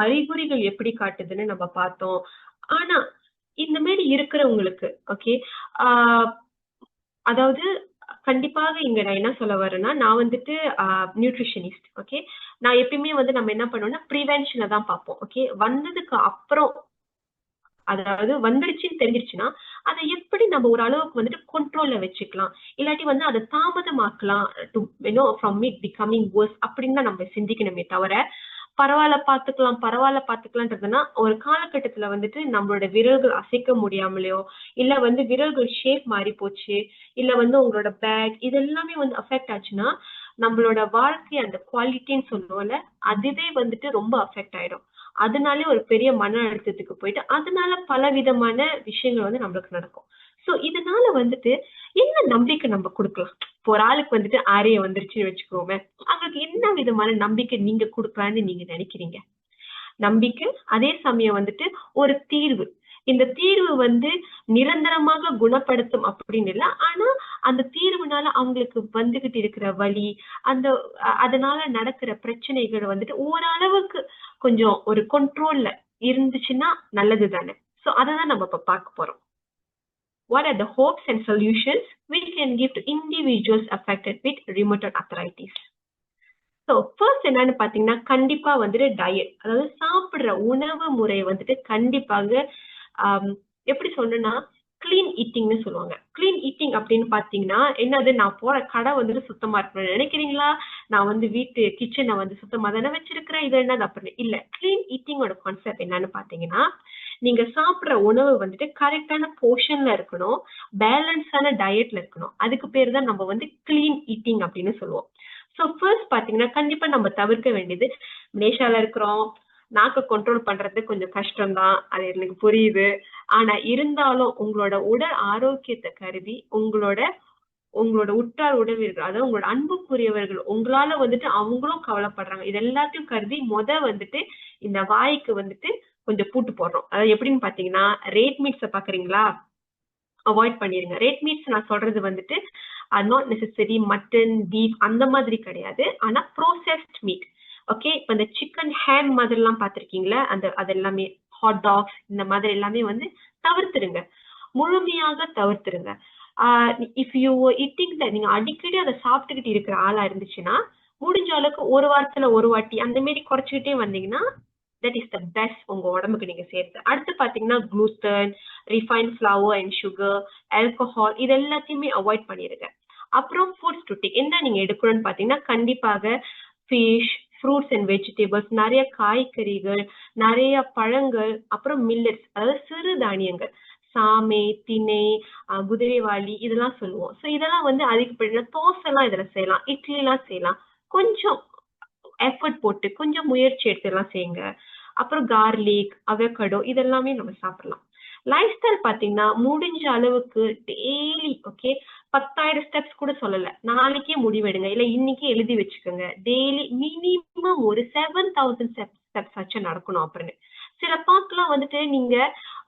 அறிகுறிகள் எப்படி காட்டுதுன்னு நம்ம பார்த்தோம். ஆனா இந்த மாதிரி இருக்கிறவங்களுக்கு ஓகே, அதாவது கண்டிப்பாக இங்க நான் என்ன சொல்ல வரேன்னா, நான் வந்துட்டு நியூட்ரிஷனிஸ்ட். ஓகே, நான் எப்பயுமே வந்து நம்ம என்ன பண்ணுவோம்னா ப்ரிவென்ஷனை தான் பார்ப்போம். ஓகே, வந்ததுக்கு அப்புறம், அதாவது வந்துருச்சுன்னு தெரிஞ்சிருச்சுன்னா அதை எப்படி நம்ம ஒரு அளவுக்கு வந்துட்டு கண்ட்ரோல்ல வச்சுக்கலாம், இல்லாட்டி வந்து அதை தாமதமாக்கலாம், to from it becoming worse அப்படின்னு தான் நம்ம சிந்திக்கணுமே தவிர, பரவாயில்ல பாத்துக்கலாம்ன்றதுன்னா ஒரு காலகட்டத்துல வந்துட்டு நம்மளோட விரல்கள் அசைக்க முடியாமலையோ, இல்ல வந்து விரல்கள் ஷேப் மாறி போச்சு, இல்ல வந்து உங்களோட பேக் இது எல்லாமே வந்து அஃபெக்ட் ஆச்சுன்னா நம்மளோட வாழ்க்கை அந்த குவாலிட்டின்னு சொல்லுவோம்ல, அதுவே வந்துட்டு ரொம்ப அஃபெக்ட் ஆயிடும். அதனாலே ஒரு பெரிய மன அழுத்தத்துக்கு போயிட்டு அதனால பல விதமான விஷயங்கள் வந்து நம்மளுக்கு நடக்கும். சோ இதனால வந்துட்டு என்ன நம்பிக்கை நம்ம கொடுக்கலாம்? இப்போ ஒரு ஆளுக்கு வந்துட்டு ஆரிய வந்துருச்சுன்னு வச்சுக்கோமே, அவங்களுக்கு என்ன விதமான நம்பிக்கை நீங்க கொடுக்கலான்னு நீங்க நினைக்கிறீங்க? நம்பிக்கை, அதே சமயம் வந்துட்டு ஒரு தீர்வு. இந்த தீர்வு வந்து நிரந்தரமாக குணப்படுத்தும் அப்படின்னு இல்ல. ஆனா அந்த தீர்வுனால அவங்களுக்கு வந்துகிட்டு இருக்கிற வலி, அந்த அதனால நடக்கிற பிரச்சனைகள் வந்துட்டு ஓரளவுக்கு கொஞ்சம் ஒரு கண்ட்ரோல்ல இருந்துச்சுன்னா நல்லது தானே. சோ அததான் நம்ம இப்ப பார்க்க போறோம். What are the hopes and solutions we can give to individuals affected with rheumatoid arthritis? So first என்னன்னு பாத்தீங்கன்னா கண்டிப்பா வந்துட்டு டயட், அதாவது சாப்பிடுற உணவு முறை வந்துட்டு கண்டிப்பாக எப்படி சொன்னா கிளீன் ஈட்டிங்னு சொல்லுவாங்க. கிளீன் ஈட்டிங் அப்படின்னு பாத்தீங்கன்னா என்னது, நான் போற கடை வந்துட்டு சுத்தமா இருக்கணும்னு நினைக்கிறீங்களா, நான் வந்து வீட்டு கிச்சனை வந்து சுத்தமா தானே வச்சிருக்கிறேன், இது என்னது அப்படின்னு. இல்ல, கிளீன் ஈட்டிங்கோட கான்செப்ட் என்னன்னு பாத்தீங்கன்னா, நீங்க சாப்பிடுற உணவு வந்துட்டு கரெக்டான போர்ஷன்ல இருக்கணும், பேலன்ஸான டயட்ல இருக்கணும். அதுக்கு பேர் தான் நம்ம வந்து கிளீன் ஈட்டிங் அப்படின்னு சொல்லுவோம். ஸோ ஃபர்ஸ்ட் பாத்தீங்கன்னா கண்டிப்பா நம்ம தவிர்க்க வேண்டியது, மலேசியால இருக்கிறோம், நாக்க கண்ட்ரோல் பண்றது கொஞ்சம் கஷ்டம் தான், அது எனக்கு புரியுது. ஆனா இருந்தாலும் உங்களோட உடல் ஆரோக்கியத்தை கருதி உங்களோட உங்களோட உற்றார் உறவினர்கள், அதாவது உங்களோட அன்புக்குரியவர்கள், உங்களால வந்துட்டு அவங்களும் கவலைப்படுறாங்க. இது எல்லாத்தையும் கருதி வந்துட்டு இந்த வாய்க்கு வந்துட்டு கொஞ்சம் பூட்டு போடுறோம். அதாவது எப்படின்னு பாத்தீங்கன்னா, ரேட் மீட்ஸ பாக்குறீங்களா? அவாய்ட் பண்ணிருங்க. ரெட் மீட்ஸ் நான் சொல்றது வந்துட்டு நாட் நெசசரி மட்டன், பீஃப் அந்த மாதிரி கிடையாது. ஆனா ப்ரோசஸ்ட் மீட். ஓகே, இப்ப இந்த சிக்கன், ஹேம் மாதிரிலாம் பார்த்திருக்கீங்களா? அது எல்லாமே ஹாட் டாக்ஸ் இந்த மாதிரி எல்லாமே வந்து தவிர்த்துருங்க. முழுமையாக தவிர்த்துருங்க. இஃப் யூ ஈட்டிங் நீங்க அடிக்கடி அதை சாப்பிட்டுக்கிட்டு இருக்கிற ஆளா இருந்துச்சுன்னா, முடிஞ்ச அளவுக்கு ஒரு வாரத்துல ஒரு வாட்டி அந்த மாதிரி குறைச்சிக்கிட்டே வந்தீங்கன்னா தட் இஸ் த பெஸ்ட் உங்க உடம்புக்கு நீங்க சேர்த்து. அடுத்து பாத்தீங்கன்னா gluten, refine flower and sugar, alcohol இது எல்லாத்தையுமே அவாய்ட் பண்ணிருங்க. அப்புறம் ஃபுட்ஸ் டு டேக் என்ன நீங்க எடுக்கணும்னு பாத்தீங்கன்னா, கண்டிப்பாக ஃபிஷ், ஃப்ரூட்ஸ் அண்ட் வெஜிடபிள்ஸ், நிறைய காய்கறிகள், நிறைய பழங்கள், அப்புறம் மில்லட்ஸ் அதாவது சிறு தானியங்கள், சாமை, திணை, குதிரைவாளி இதெல்லாம் சொல்லுவோம். ஸோ இதெல்லாம் வந்து அதிகப்படியான தோசை எல்லாம் இதுல செய்யலாம், இட்லி எல்லாம் செய்யலாம். கொஞ்சம் எஃபர்ட் போட்டு கொஞ்சம் முயற்சி எடுத்துலாம் செய்யுங்க. அப்புறம் கார்லிக், அவகேடோ இதெல்லாமே நம்ம சாப்பிடலாம். லைஃப் ஸ்டைல் பாத்தீங்கன்னா முடிஞ்ச அளவுக்கு டெய்லி ஓகே 10,000 ஸ்டெப்ஸ் கூட சொல்லல. நாளைக்கே முடிவெடுங்க. இல்ல இன்னைக்கே எழுதி வச்சுக்கோங்க. டெய்லி மினிமம் ஒரு 7,000 ஸ்டெப்ஸ் ஆச்சும் நடக்கணும் அப்படின்னு. சில பார்க்கலாம் வந்துட்டு நீங்க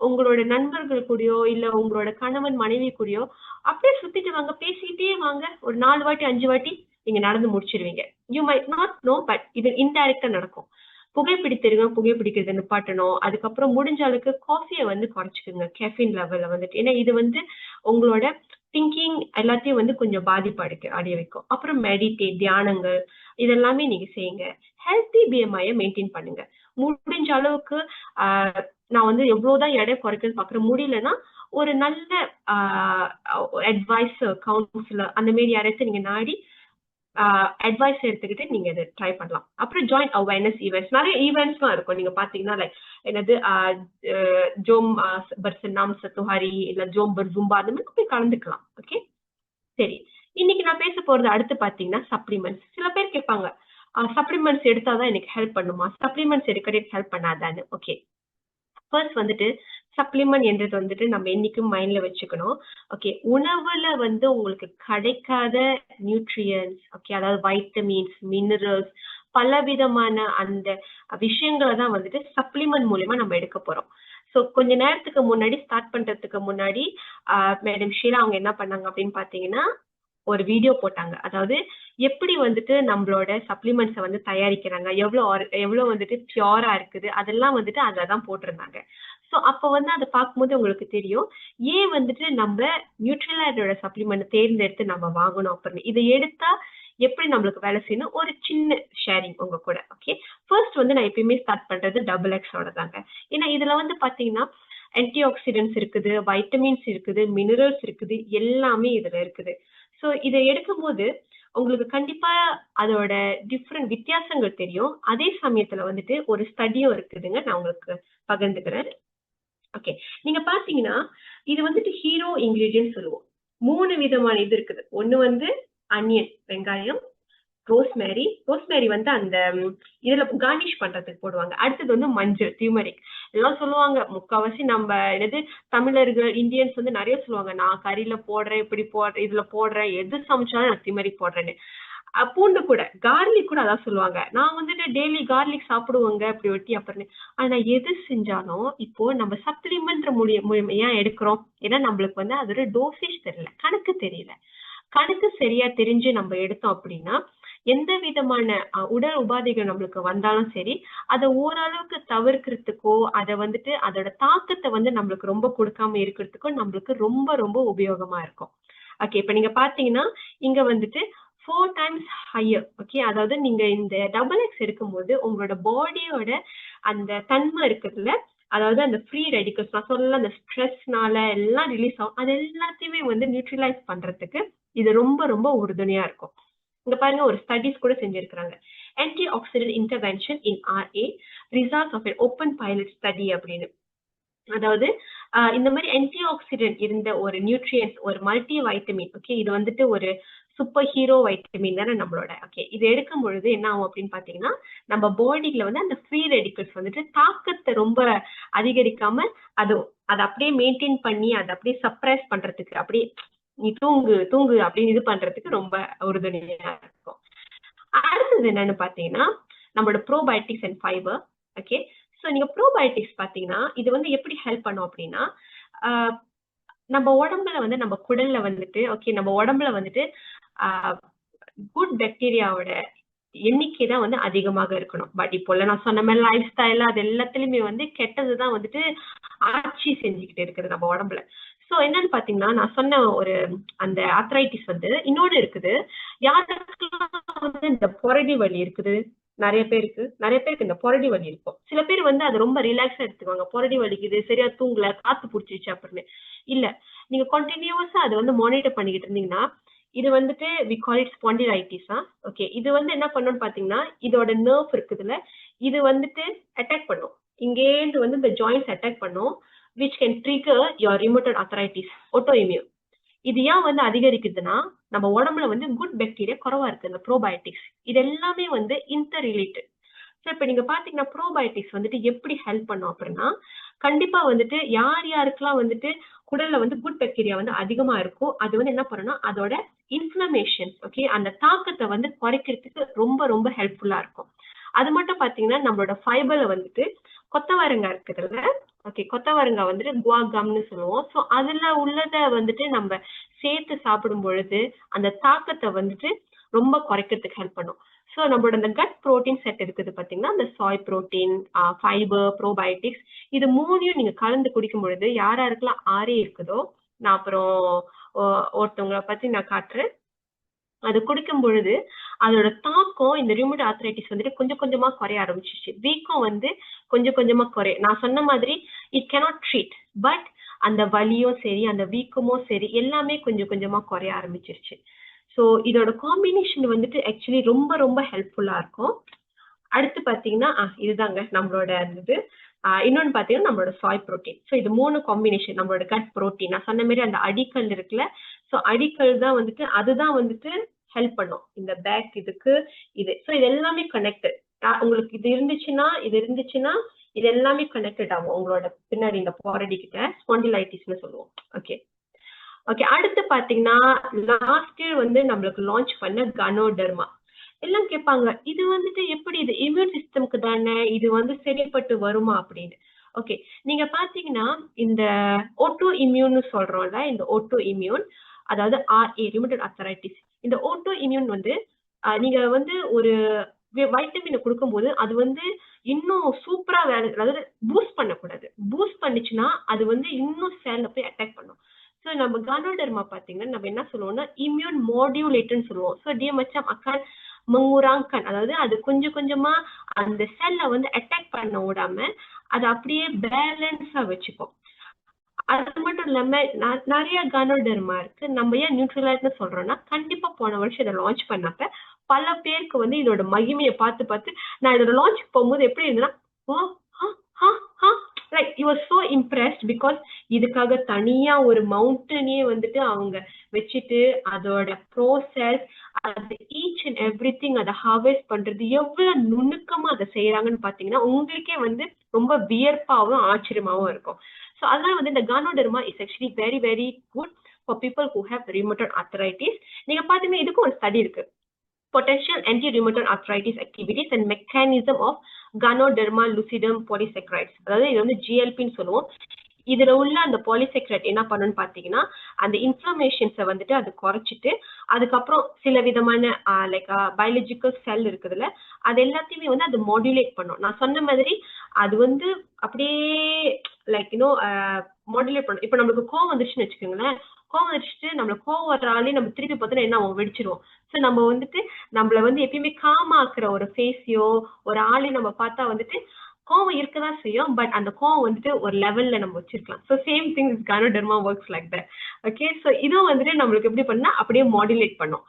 உங்களோட நண்பர்கள் கூடயோ இல்ல உங்களோட கணவன் மனைவி கூடயோ அப்படியே சுத்திட்டு வாங்க, பேசிக்கிட்டே வாங்க. ஒரு 4 வாட்டி 5 வாட்டி நீங்க நடந்து முடிச்சிருவீங்க. You might not know, but இது இன்டைரக்டா நடக்கும். புகைப்பிடித்திருங்க, புகைப்பிடிக்கிறத நிப்பாட்டணும். அதுக்கப்புறம் முடிஞ்ச அளவுக்கு காஃபியை வந்து குறைச்சிக்கோங்க, கேஃபின் லெவல்ல வந்துட்டு. ஏன்னா இது வந்து உங்களோட திங்கிங் எல்லாத்தையும் வந்து கொஞ்சம் பாதிப்பு அடைய வைக்கும். அப்புறம் மெடிடேட், தியானங்கள் இதெல்லாமே நீங்க செய்யுங்க. ஹெல்த்தி பிஎம்ஐயை மெயின்டைன் பண்ணுங்க. முடிஞ்ச அளவுக்கு நான் வந்து எவ்வளவுதான் எடை குறைக்கணும்னு பாக்குறேன், முடியலன்னா ஒரு நல்ல அட்வைஸ் கவுன்சிலர் அந்த மாதிரி யாராச்சும் நீங்க நாடி அட்வைஸ் எடுத்துக்கிட்டு நீங்க இதை ட்ரை பண்ணலாம். அப்புறம் ஜாயின் அவேர்னஸ் ஈவெண்ட்ஸ், நிறைய ஈவெண்ட்ஸ்லாம் இருக்கும். நீங்க பாத்தீங்கன்னா லைக் என்னது ஜோம் பர்சனாம் சத்துஹாரி இல்ல ஜோம் பர்ஜும்பா அந்த மாதிரி போய் கலந்துக்கலாம். ஓகே, சரி. இன்னைக்கு நான் பேச போறது அடுத்து பாத்தீங்கன்னா சப்ளிமெண்ட்ஸ். சில பேர் கேட்பாங்க, சப்ளிமெண்ட்ஸ் எடுத்தாதான் எனக்கு ஹெல்ப் பண்ணுமா, சப்ளிமெண்ட்ஸ் எடுக்கிறதுக்கு ஹெல்ப் பண்ணாதான்னு. ஓகே, ஃபர்ஸ்ட் வந்துட்டு சப்ளிமெண்ட் என்றது வந்துட்டு நம்ம என்னைக்கும் மைண்ட்ல வச்சுக்கணும். ஓகே, உணவுல வந்து உங்களுக்கு கிடைக்காத நியூட்ரியன்ஸ், ஓகே, அதாவது வைட்டமின்ஸ், மினரல்ஸ், பலவிதமான அந்த விஷயங்களை தான் வந்துட்டு சப்ளிமெண்ட் மூலியமா நம்ம எடுக்க போறோம். ஸோ கொஞ்ச நேரத்துக்கு முன்னாடி ஸ்டார்ட் பண்றதுக்கு முன்னாடி மேடம் ஷீலா அவங்க என்ன பண்ணாங்க அப்படின்னு பாத்தீங்கன்னா ஒரு வீடியோ போட்டாங்க. அதாவது எப்படி வந்துட்டு நம்மளோட சப்ளிமெண்ட்ஸை வந்து தயாரிக்கிறாங்க, எவ்வளவு வந்துட்டு பியூரா இருக்குது, அதெல்லாம் வந்துட்டு அதுலதான் போட்டிருந்தாங்க. ஸோ அப்ப வந்து அதை பார்க்கும்போது உங்களுக்கு தெரியும் ஏன் வந்துட்டு நம்ம நியூட்ரிலைட்டோட சப்ளிமெண்ட் தேர்ந்தெடுத்து நம்ம வாங்கணும் அப்படின்னு. இதை எடுத்தா எப்படி நம்மளுக்கு வேலை செய்யணும் ஒரு சின்ன ஷேரிங் உங்க கூட. ஓகே, ஃபர்ஸ்ட் வந்து நான் எப்பயுமே ஸ்டார்ட் பண்றது டபுள் எக்ஸோட தாங்க. ஏன்னா இதுல வந்து பாத்தீங்கன்னா ஆன்டி ஆக்சிடென்ட்ஸ் இருக்குது, வைட்டமின்ஸ் இருக்குது, மினரல்ஸ் இருக்குது, எல்லாமே இதுல இருக்குது. ஸோ இதை எடுக்கும்போது உங்களுக்கு கண்டிப்பா அதோட டிஃப்ரெண்ட் வித்தியாசங்கள் தெரியும். அதே சமயத்துல வந்துட்டு ஒரு ஸ்டடியும் இருக்குதுங்க, நான் உங்களுக்கு பகிர்ந்துக்கிறேன். ஓகே, நீங்க பாத்தீங்கன்னா இது வந்துட்டு ஹீரோ இன்கிரீடியன்ட் சொல்லுவோம். 3 விதமான இது இருக்குது. ஒண்ணு வந்து அனியன், வெங்காயம், ரோஸ்மேரி வந்து அந்த இதுல கார்னிஷ் பண்றதுக்கு போடுவாங்க. அடுத்தது வந்து மஞ்சள், டியூமரிக். எல்லாம் சொல்லுவாங்க முக்காவாசி நம்ம என்னது தமிழர்கள், இந்தியன்ஸ் வந்து நிறைய சொல்லுவாங்க, நான் கறியில போடுறேன், இப்படி போடுறேன், இதுல போடுறேன், எது சமைச்சாலும் நான் டியூமரிக் போடுறேன்னு. பூண்டு கூட, கார்லிக் கூட அதான் சொல்லுவாங்க, நான் வந்துட்டு டெய்லி கார்லிக் சாப்பிடுவாங்க அப்படி ஒட்டி அப்படின்னு. ஆனா எது செஞ்சாலும் இப்போ நம்ம சப்ளிமெண்ட் மூலியமா ஏன் எடுக்கிறோம்? ஏன்னா நம்மளுக்கு வந்து அதோட டோசேஜ் தெரியல, கணக்கு தெரியல. கணக்கு சரியா தெரிஞ்சு நம்ம எடுத்தோம் அப்படின்னா எந்த விதமான உடல் உபாதைகள் நம்மளுக்கு வந்தாலும் சரி, அதை ஓரளவுக்கு தவிர்க்கிறதுக்கோ அதை வந்துட்டு அதோட தாக்கத்தை வந்து நம்மளுக்கு ரொம்ப கொடுக்காம இருக்கிறதுக்கோ நம்மளுக்கு ரொம்ப ரொம்ப உபயோகமா இருக்கும். ஓகே, இப்ப நீங்க பாத்தீங்கன்னா இங்க வந்துட்டு 4 times ஹையர். ஓகே, அதாவது நீங்க இந்த டபுள் எக்ஸ் எடுக்கும்போது உங்களோட பாடியோட அந்த தன்மை இருக்குதுல்ல, அதாவது அந்த ஃப்ரீ ரெடிகல்ஸ் நான் சொல்லல, அந்த ஸ்ட்ரெஸ்னால எல்லாம் ரிலீஸ் ஆகும், அது எல்லாத்தையுமே வந்து நியூட்ரலைஸ் பண்றதுக்கு இது ரொம்ப ரொம்ப உறுதுணையா இருக்கும். இங்க பாருங்க ஒரு ஸ்டடிஸ் கூட செஞ்சிருக்காங்க. Antioxidant intervention in RA results of an open pilot study அப்படின்னு. அதாவது இந்த மாதிரி ஆன்டி-ஆக்சிடென்ட் இருந்த ஒரு நியூட்ரியன்ஸ், ஒரு மல்டி வைட்டமின், ஓகே, இது வந்துட்டு ஒரு சூப்பர் ஹீரோ வைட்டமின் தானே நம்மளோட. ஓகே, இது எடுக்கும் பொழுது என்ன ஆகும் அப்படின்னு பாத்தீங்கன்னா, நம்ம பாடியில வந்து அந்த ஃப்ரீ ரெடிக்கல்ஸ் வந்துட்டு தாக்கத்தை ரொம்ப அதிகரிக்காம அது அதை அப்படியே மெயின்டைன் பண்ணி அதை அப்படியே சப்ரைஸ் பண்றதுக்கு, அப்படியே நீ தூங்கு தூங்கு அப்படின்னு இது பண்றதுக்கு ரொம்ப உறுதுணையா இருக்கும். அடுத்தது என்னன்னு பாத்தீங்கன்னா நம்மளோட probiotics and fibre. Okay, so நீங்க ப்ரோபயோட்டிக்ஸ் பாத்தீங்கன்னா இது வந்து எப்படி ஹெல்ப் பண்ணும் அப்படின்னா, நம்ம உடம்புல வந்து நம்ம குடல்ல வந்துட்டு, ஓகே, நம்ம உடம்புல வந்துட்டு குட் பாக்டீரியாவோட எண்ணிக்கை தான் வந்து அதிகமாக இருக்கணும். பட் இப்போ நான் சொன்ன மாதிரி லைஃப் ஸ்டைல் அது எல்லாத்துலயுமே வந்து கெட்டதுதான் வந்துட்டு ஆட்சி செஞ்சுக்கிட்டு இருக்குது நம்ம உடம்புல. சோ என்னன்னு பாத்தீங்கன்னா, நான் சொன்ன ஒரு அந்த ஆர்த்ரைட்டிஸ் வந்து இன்னொன்னு இருக்குது. யாருக்கெல்லாம் வந்து இந்த புரடி வலி இருக்குது, நிறைய பேருக்கு இந்த புரடி வலி இருக்கும். சில பேர் வந்து அது ரொம்ப ரிலாக்ஸா எடுத்துக்குவாங்க. புரடி வலிக்குது, சரியா தூங்கல, காத்து புடிச்சிருச்சு அப்படின்னு. இல்ல, நீங்க கண்டினியூஸா அதை வந்து மானிட்டர் பண்ணிக்கிட்டு இருந்தீங்கன்னா, இது வந்துட்டு we call it spondylitis. Okay, இது வந்து என்ன பண்ணும்னு பாத்தீங்கன்னா, இதோட நர்வ் இருக்குதுல்ல, இது வந்துட்டு அட்டாக் பண்ணும். இங்கேந்து வந்து இந்த ஜாயின்ஸ் அட்டாக் பண்ணும், which can trigger your rheumatoid arthritis, autoimmune. இது ஏன் வந்து அதிகரிக்குதுன்னா, நம்ம உடம்புல வந்து குட் பாக்டீரியா குறைவா இருக்கு, இந்த ப்ரோபயோட்டிக்ஸ். இது எல்லாமே வந்து இன்டர் ரிலேட்டட். ஸோ இப்போ நீங்க பாத்தீங்கன்னா ப்ரோபயோட்டிக்ஸ் வந்துட்டு எப்படி ஹெல்ப் பண்ணும் அப்படின்னா, கண்டிப்பா வந்துட்டு யார் யாருக்கெல்லாம் வந்துட்டு குடல்ல வந்து குட் பாக்டீரியா வந்து அதிகமா இருக்கும், அது வந்து என்ன பண்ணும்னா அதோட இன்ஃப்ளமேஷன், ஓகே, அந்த தாக்கத்தை வந்து குறைக்கிறதுக்கு ரொம்ப ரொம்ப ஹெல்ப்ஃபுல்லா இருக்கும். அது மட்டும் பாத்தீங்கன்னா நம்மளோட ஃபைபர்ல வந்துட்டு கொத்தவரங்காய் இருக்குதுல்ல, ஓகே, கொத்தவரங்காய் வந்துட்டு குவாகம்னு சொல்லுவோம். ஸோ அதுல உள்ளத வந்துட்டு நம்ம சேர்த்து சாப்பிடும் பொழுது அந்த தாக்கத்தை வந்துட்டு ரொம்ப குறைக்கிறதுக்கு ஹெல்ப் பண்ணும். ஸோ நம்மளோட அந்த கட் ப்ரோட்டீன் செட் இருக்குது பாத்தீங்கன்னா, அந்த சாய் ப்ரோட்டீன், ஃபைபர், ப்ரோபயோட்டிக்ஸ், இது மூணையும் நீங்க கலந்து குடிக்கும் பொழுது யாருக்கெல்லாம் RA இருக்குதோ, நான் அப்புறம் ஒருத்தவங்களை பத்தி நான் காட்டுறேன். அது குடிக்கும் பொழுது அதோட தாக்கம் இந்த ரியூமட்டாய்டு ஆர்த்ரைட்டிஸ் வந்துட்டு கொஞ்சம் கொஞ்சமா குறைய ஆரம்பிச்சிச்சு. வீக்கம் வந்து கொஞ்சம் கொஞ்சமா குறையும். நான் சொன்ன மாதிரி இட் கேனாட் ட்ரீட், பட் அந்த வலியும் சரி, அந்த வீக்கமும் சரி, எல்லாமே கொஞ்சம் கொஞ்சமா குறைய ஆரம்பிச்சிருச்சு. ஸோ இதோட காம்பினேஷன் வந்துட்டு ஆக்சுவலி ரொம்ப ரொம்ப ஹெல்ப்ஃபுல்லா இருக்கும். அடுத்து பாத்தீங்கன்னா இதுதாங்க நம்மளோட இது. இன்னொன்னு பாத்தீங்கன்னா நம்மளோட சாய் புரோட்டீன். ஸோ இது 3 காம்பினேஷன் நம்மளோட கட் புரோட்டீன். நான் சொன்ன மாதிரி அந்த அடிக்கல் இருக்குல்ல, ஸோ அடிக்கல் தான் வந்துட்டு அதுதான் வந்துட்டு ஹெல்ப் பண்ணும் இந்த பேக் இதுக்கு இது. ஸோ இது எல்லாமே கனெக்டட். உங்களுக்கு இது இருந்துச்சுன்னா இது எல்லாமே கனெக்டட் ஆகும் உங்களோட பின்னாடி இந்த புரடி கிட்ட. ஸ்பாண்டிலைட்டிஸ்னு சொல்லுவோம். ஓகே ஓகே, அடுத்து பாத்தீங்கன்னா லாஸ்ட் இயர் வந்து நம்மளுக்கு லான்ச் பண்ண கனோடெர்மா. எல்லாம் கேட்பாங்க, இது வந்துட்டு எப்படி, இது இம்யூன் சிஸ்டம்க்கு தானே, இது வந்து சரிப்பட்டு வருமா அப்படின்னு. ஓகே, நீங்க பாத்தீங்கன்னா இந்த ஓட்டோ இம்யூன் சொல்றோம்ல, இந்த ஓட்டோ இம்யூன், அதாவது RA ரியூமட்டாய்டு ஆர்த்ரைட்டிஸ், இந்த ஓட்டோ இம்யூன் வந்து நீங்க வந்து ஒரு வைட்டமினை கொடுக்கும்போது அது வந்து இன்னும் சூப்பரா வேலை, அதாவது பூஸ்ட் பண்ணக்கூடாது. பூஸ்ட் பண்ணுச்சுன்னா அது வந்து இன்னும் செல்ல போய் அட்டாக் பண்ணும். ஸோ நம்ம கனோடெர்மா பாத்தீங்கன்னா நம்ம என்ன சொல்லுவோம்னா இம்யூன் மாடியூலேட்டர்னு சொல்லுவோம். So dia macam akan mengurangkan, அதாவது அது கொஞ்சம் கொஞ்சமா அந்த செல்லை வந்து அட்டாக் பண்ண விடாம அது அப்படியே பேலன்ஸா வச்சுக்கும். அது மட்டும் இல்லாம நிறைய கனோடெர்மா இருக்கு. நம்ம ஏன் நியூட்ரலைட்னு சொல்றோம்னா, கண்டிப்பா போன வருஷம் இதை லான்ச் பண்ணப்ப பல பேருக்கு வந்து இதோட மகிமையை பார்த்து பார்த்து நான் இதோட லான்ச் போகும்போது எப்படி இருந்ததுன்னா, like you are so impressed, because இதுக்காக தனியா ஒரு மவுண்டனே வந்துட்டு அவங்க வச்சுட்டு அதோட ப்ரோசஸ், அது ஈச் அண்ட் எவ்ரி திங் அதை ஹார்வெஸ்ட் பண்றது எவ்வளவு நுணுக்கமா அதை செய்யறாங்கன்னு பாத்தீங்கன்னா உங்களுக்கே வந்து ரொம்ப வியர்ப்பாவும் ஆச்சரியமாவும் இருக்கும். ஸோ அதனால வந்து இந்த ganoderma is actually very very good for people who have rheumatoid arthritis. நீங்க பாத்தீங்கன்னா இதுக்கும் ஒரு ஸ்டடி இருக்கு, potential anti-rheumatoid arthritis activities and mechanism of Ganoderma lucidum polysaccharides. அதாவது இது வந்து GLP-ன்னு சொல்லுவோம். இதுல உள்ள அந்த பாலிசெக்ரைட் என்ன பண்ணுன்னு பாத்தீங்கன்னா அந்த இன்ஃப்ளமேஷன்ஸை வந்துட்டு அது குறைச்சிட்டு அதுக்கப்புறம் சில விதமான லைக் பயாலஜிக்கல் செல் இருக்குதுல்ல, அது எல்லாத்தையுமே வந்து அது மாடுலேட் பண்ணும். நான் சொன்ன மாதிரி அது வந்து அப்படியே லைக் இன்னும் மாடுலேட் பண்ணும். இப்போ நம்மளுக்கு கோவம் வந்துருச்சுன்னு வச்சுக்கோங்களேன், கோவம் வந்துச்சுட்டு நம்மளுக்கு கோவம் வர ஆளே நம்ம திருப்பி பார்த்தோன்னா என்ன ஆகும், வெடிச்சிருவோம். ஸோ நம்ம வந்துட்டு நம்மள வந்து எப்பயுமே காமாக்குற ஒரு ஃபேஸையோ ஒரு ஆளையும் நம்ம பார்த்தா வந்துட்டு கோவம் இருக்கதான் செய்யும், பட் அந்த கோவம் வந்துட்டு ஒரு லெவல்ல நம்ம வச்சிருக்கலாம். So same thing is ganoderma works like that. Okay, so இதுவும் வந்துட்டு நம்மளுக்கு எப்படி பண்ணா அப்படியே மாடுலேட் பண்ணும்.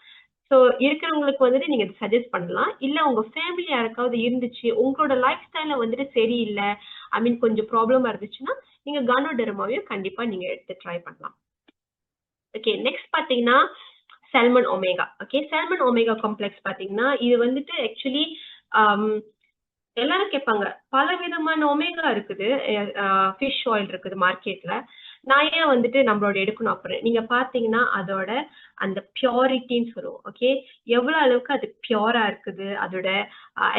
ஸோ இருக்கிறவங்களுக்கு வந்துட்டு நீங்க சஜஸ்ட் பண்ணலாம். இல்ல உங்க ஃபேமிலி யாருக்காவது இருந்துச்சு, உங்களோட லைஃப் ஸ்டைல வந்துட்டு சரியில்ல, ஐ மீன் கொஞ்சம் ப்ராப்ளமா இருந்துச்சுன்னா, நீங்க கானோடெர்மாவையும் கண்டிப்பா நீங்க எடுத்து ட்ரை பண்ணலாம். ஓகே, நெக்ஸ்ட் பார்த்தீங்கன்னா, salmon omega. Okay, salmon omega complex பார்த்தீங்கன்னா, இது வந்துட்டு ஆக்சுவலி அம் எல்லாரும் கேட்பாங்க. பலவிதமான ஒமேகா இருக்குது. ஃபிஷ் ஆயில் இருக்குது மார்க்கெட்ல. நான் ஏன் வந்துட்டு நம்மளோட எடுக்கணும் அப்புறம் நீங்க பார்த்தீங்கன்னா, அதோட அந்த பியூரிட்டின்னு சொல்லுவோம். ஓகே. எவ்வளோ அளவுக்கு அது பியூரா இருக்குது. அதோட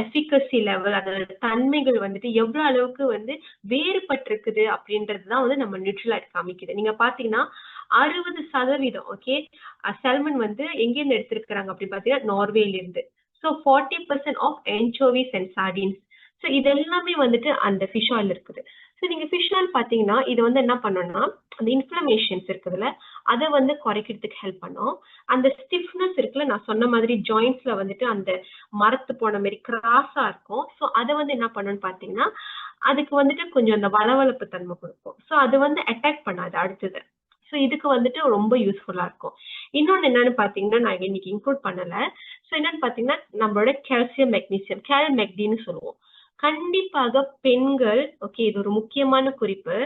எஃபிகசி லெவல், அதோட தன்மைகள் வந்துட்டு எவ்வளோ அளவுக்கு வந்து வேறுபட்டிருக்குது அப்படின்றது தான் வந்து நம்ம நியூட்ரிலைட் காமிக்குது. நீங்க பார்த்தீங்கன்னா, 60% ஓகே. சால்மன் வந்து எங்கேருந்து எடுத்திருக்கிறாங்க அப்படின்னு பார்த்தீங்கன்னா, நார்வேலிருந்து. So 40% of anchovies and sardines. So இது எல்லாமே வந்துட்டு அந்த ஃபிஷ் ஆயில் இருக்குது. ஸோ நீங்க ஃபிஷ் ஆயில் பார்த்தீங்கன்னா, இது வந்து என்ன பண்ணும்னா, அந்த இன்ஃப்ளமேஷன்ஸ் இருக்குதுல்ல, அத வந்து குறைக்கிறதுக்கு ஹெல்ப் பண்ணும். அந்த ஸ்டிஃப்னஸ் இருக்குல்ல, நான் சொன்ன மாதிரி ஜாயிண்ட்ஸ்ல வந்துட்டு அந்த மரத்து போன மாரி கிராஸா இருக்கும். ஸோ அத வந்து என்ன பண்ணும்னு பார்த்தீங்கன்னா, அதுக்கு வந்துட்டு கொஞ்சம் அந்த வளவளப்பு தன்மை குடுக்கும். ஸோ அது வந்து அட்டாக் பண்ணாது அடுத்தது. ஸோ இதுக்கு வந்துட்டு ரொம்ப யூஸ்ஃபுல்லா இருக்கும். இன்னொன்னு என்னன்னு பார்த்தீங்கன்னா, நான் இன்னைக்கு இன்க்ளூட் பண்ணல. ஸோ என்னன்னு பார்த்தீங்கன்னா, நம்மளோட கால்சியம், மெக்னீசியம், கால்-மெக்டின்னு சொல்லுவோம். கண்டிப்பாக பெண்கள் ஓகே, இது ஒரு முக்கியமான குறிப்பு.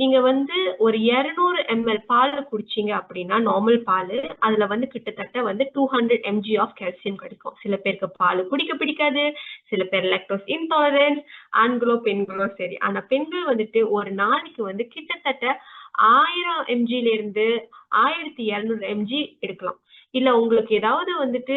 நீங்க வந்து ஒரு 200 ml பால் குடிச்சீங்க அப்படின்னா, நார்மல் பாலு, அதுல வந்து கிட்டத்தட்ட வந்து 200 mg ஆஃப் கால்சியம் கிடைக்கும். சில பேருக்கு பால் குடிக்க பிடிக்காது, சில பேர் லாக்டோஸ் இன்டாலரன்ஸ், ஆண்களோ பெண்களோ சரி. ஆனா பெண்கள் வந்துட்டு ஒரு நாளைக்கு வந்து கிட்டத்தட்ட 1000 mgல இருந்து 1200 mg எடுக்கலாம். இல்ல உங்களுக்கு ஏதாவது வந்துட்டு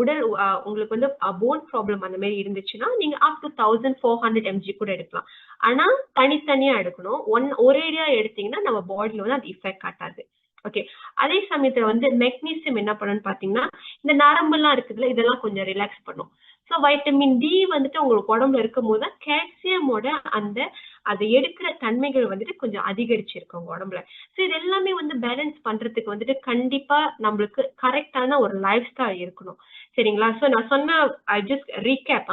உடல் உங்களுக்கு வந்து போன் ப்ராப்ளம் அந்த மாதிரி இருந்துச்சுன்னா, நீங்க அப் டு 1400 mg கூட எடுக்கலாம். ஆனா தனித்தனியா எடுக்கணும். ஒரேடியா எடுத்தீங்கன்னா நம்ம பாடியில வந்து அது எஃபெக்ட் காட்டாது. ஓகே. அதே சமயத்துல வந்து மெக்னீசியம் என்ன பண்ணும்னு பாத்தீங்கன்னா, இந்த நரம்பெல்லாம் இருக்குதுல்ல, இதெல்லாம் கொஞ்சம் ரிலாக்ஸ் பண்ணும். ஸோ வைட்டமின் டி வந்துட்டு உங்களுக்கு உடம்புல இருக்கும்போது தான் கால்சியமோட அந்த அதை எடுக்கிற தன்மைகள் வந்துட்டு கொஞ்சம் அதிகரிச்சிருக்கு உங்க உடம்புல. ஸோ இது எல்லாமே வந்து பேலன்ஸ் பண்றதுக்கு வந்துட்டு கண்டிப்பா நம்மளுக்கு கரெக்டான ஒரு லைஃப் ஸ்டைல் இருக்கணும். சரிங்களா? ஸோ நான் சொன்ன I just recap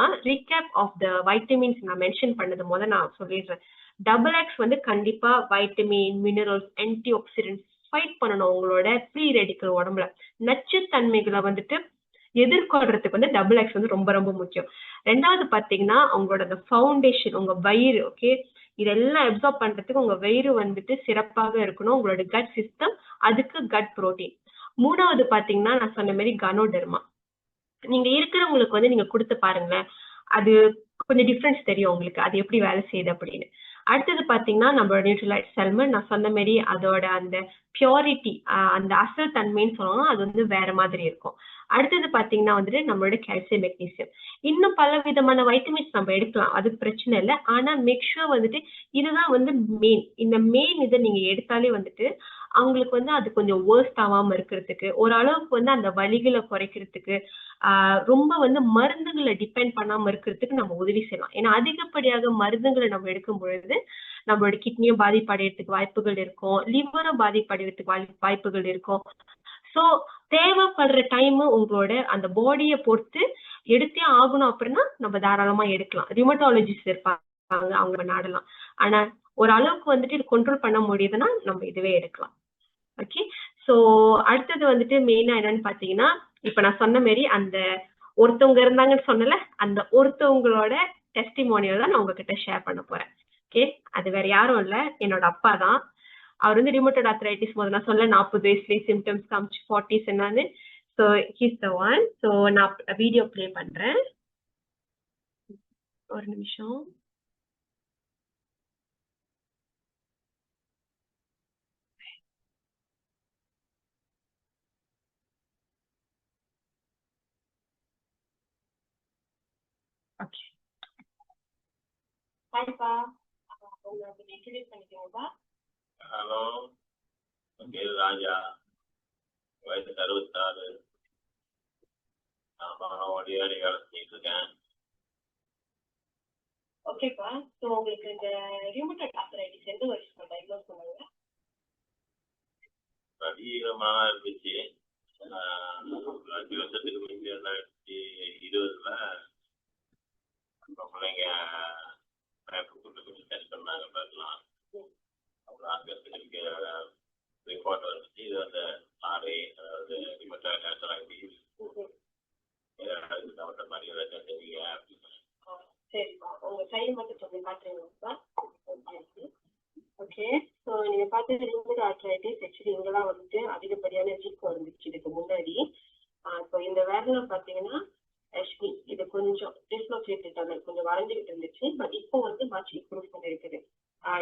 of the vitamins நான் மென்ஷன் பண்ணது நான் சொல்லிடுறேன். டபுள் எக்ஸ் வந்து கண்டிப்பா vitamin, minerals, antioxidants fight பண்ணணும் உங்களோட ஃப்ரீ ரெடிக்கல் உடம்புல. நச்சுத்தன்மைகளை வந்துட்டு எதிர்கொள்றதுக்கு வந்து டபுள் எக்ஸ் வந்து ரொம்ப ரொம்ப முக்கியம். 2வது பார்த்தீங்கன்னா, உங்களோட அந்த ஃபவுண்டேஷன் உங்க வயிறு ஓகே. இதெல்லாம் அப்சார்ப் பண்றதுக்கு உங்க வயிறு வந்துட்டு சிறப்பாக இருக்கணும். உங்களோட கட் சிஸ்டம், அதுக்கு கட் புரோட்டீன். 3வது பார்த்தீங்கன்னா, நான் சொன்ன மாரி கனோடெர்மா. நீங்க இருக்கிறவங்களுக்கு வந்து நீங்க குடுத்து பாருங்களேன். அது கொஞ்சம் டிஃபரன்ஸ் தெரியும் உங்களுக்கு. அது எப்படி வேலை செய்யுது அப்படின்னு. அடுத்தது பார்த்தீங்கன்னா, நம்மளோட நியூட்ரலைட் சால்மன் நான் சொன்ன மாரி அதோட அந்த பியூரிட்டி அந்த அசல் தன்மைன்னு சொல்லலாம். அது வந்து வேற மாதிரி இருக்கும். அடுத்தது பார்த்தீங்கன்னா வந்துட்டு நம்மளோட கால்சியம், மெக்னீசியம். இன்னும் பல விதமான வைட்டமின்ஸ் நம்ம எடுக்கலாம். அது பிரச்சனை இல்ல. ஆனா மேக் ஷூர் வந்துட்டு இதுதான் வந்து மெயின். இந்த மெயின் இத நீங்க எடுத்தாலே வந்துட்டு, அவங்களுக்கு வந்து அது கொஞ்சம் வொர்ஸ்ட் ஆவாம இருக்கிறதுக்கு, ஓரளவுக்கு வந்து அந்த வலிகள குறைக்கிறதுக்கு, ஆ ரொம்ப வந்து மருந்துகள டிபெண்ட் பண்ணாம இருக்கிறதுக்கு நம்ம உதவி செய்யலாம். ஏன்னா அதிகப்படியாக மருந்துகள நம்ம எடுக்கும் பொழுது, நம்மளோட கிட்னியும் பாதிப்படையறதுக்கு வாய்ப்புகள் இருக்கும். லிவரும் பாதிப்படையறதுக்கு வாய்ப்புகள் இருக்கும். ஸோ தேவைப்படுற டைமு உங்களோட அந்த பாடிய பொறுத்து எடுத்தே ஆகணும் அப்படின்னா, நம்ம தாராளமா எடுக்கலாம். ரியூமடாலஜிஸ்ட் இருப்பாங்க. அவங்கள நாடலாம். ஆனா ஒரு அளவுக்கு வந்துட்டு இது கண்ட்ரோல் பண்ண முடியுதுன்னா, நம்ம இதுவே எடுக்கலாம். ஓகே. ஸோ அடுத்தது வந்துட்டு மெயினா என்னன்னு பார்த்தீங்கன்னா, இப்ப நான் சொன்ன மாரி அந்த ஒருத்தவங்க இருந்தாங்கன்னு சொன்னேன்ல, அந்த ஒருத்தவங்களோட டெஸ்டிமோனியல் தான் நான் உங்ககிட்ட ஷேர் பண்ண போறேன். ஓகே. அது வேற யாரும் இல்ல. என்னோட அப்பா தான். அவர் வந்து ரிமோட்டட் ஆர்த்ரைட்டிஸ் முதல்ல நான் சொல்ல 40 வயசுலயே சிம்ப்டம்ஸ் காமிச்சு 40ஸ் என்னன்னு. So he's the one. So நான் வீடியோ ப்ளே பண்றேன். ஒரு நிமிஷம். ஓகே. ஹாய்ப்பா. உங்களுக்கு இன்ட்ரோடியூஸ் பண்ணிக்கிறேன்ப்பா. ஹலோ, என் பேரு ராஜா. வயசு 66. நான் ஒடியாடி வேலை செஞ்சுட்டு இருக்கேன். ஓகேப்பா. ஸோ உங்களுக்கு இந்த ரிமோட்டட் ஆர்த்ரைட்டிஸ் எந்த வருஷம் டயக்னோஸ் பண்ணாங்க? அதிகமாக இருந்துச்சு. 5 வருஷத்துக்கு முன்னாடி 2020ல பிள்ளைங்க கூட்டு டெஸ்ட் பண்ணாங்க பார்க்கலாம். அப்புறம் அங்கே ரிப்போர்ட் வந்துச்சு. இது வந்து ஆர்ஐ, அதாவது ரிமோட்டட் ஆர்த்ரைட்டிஸ் விரல்லாம் வந்துட்டு அதிகப்படியான வீக்கம் இருந்துச்சு இதுக்கு முன்னாடி. இப்போ இந்த விரல பாத்தீங்கன்னா ஆக்சுவலி இது கொஞ்சம் டிஸ்லோகேட்டட் கொஞ்சம் வளைஞ்சுக்கிட்டு இருந்துச்சு. பட் இப்போ வந்து மச் இம்ப்ரூவ்மெண்ட் இருக்குது.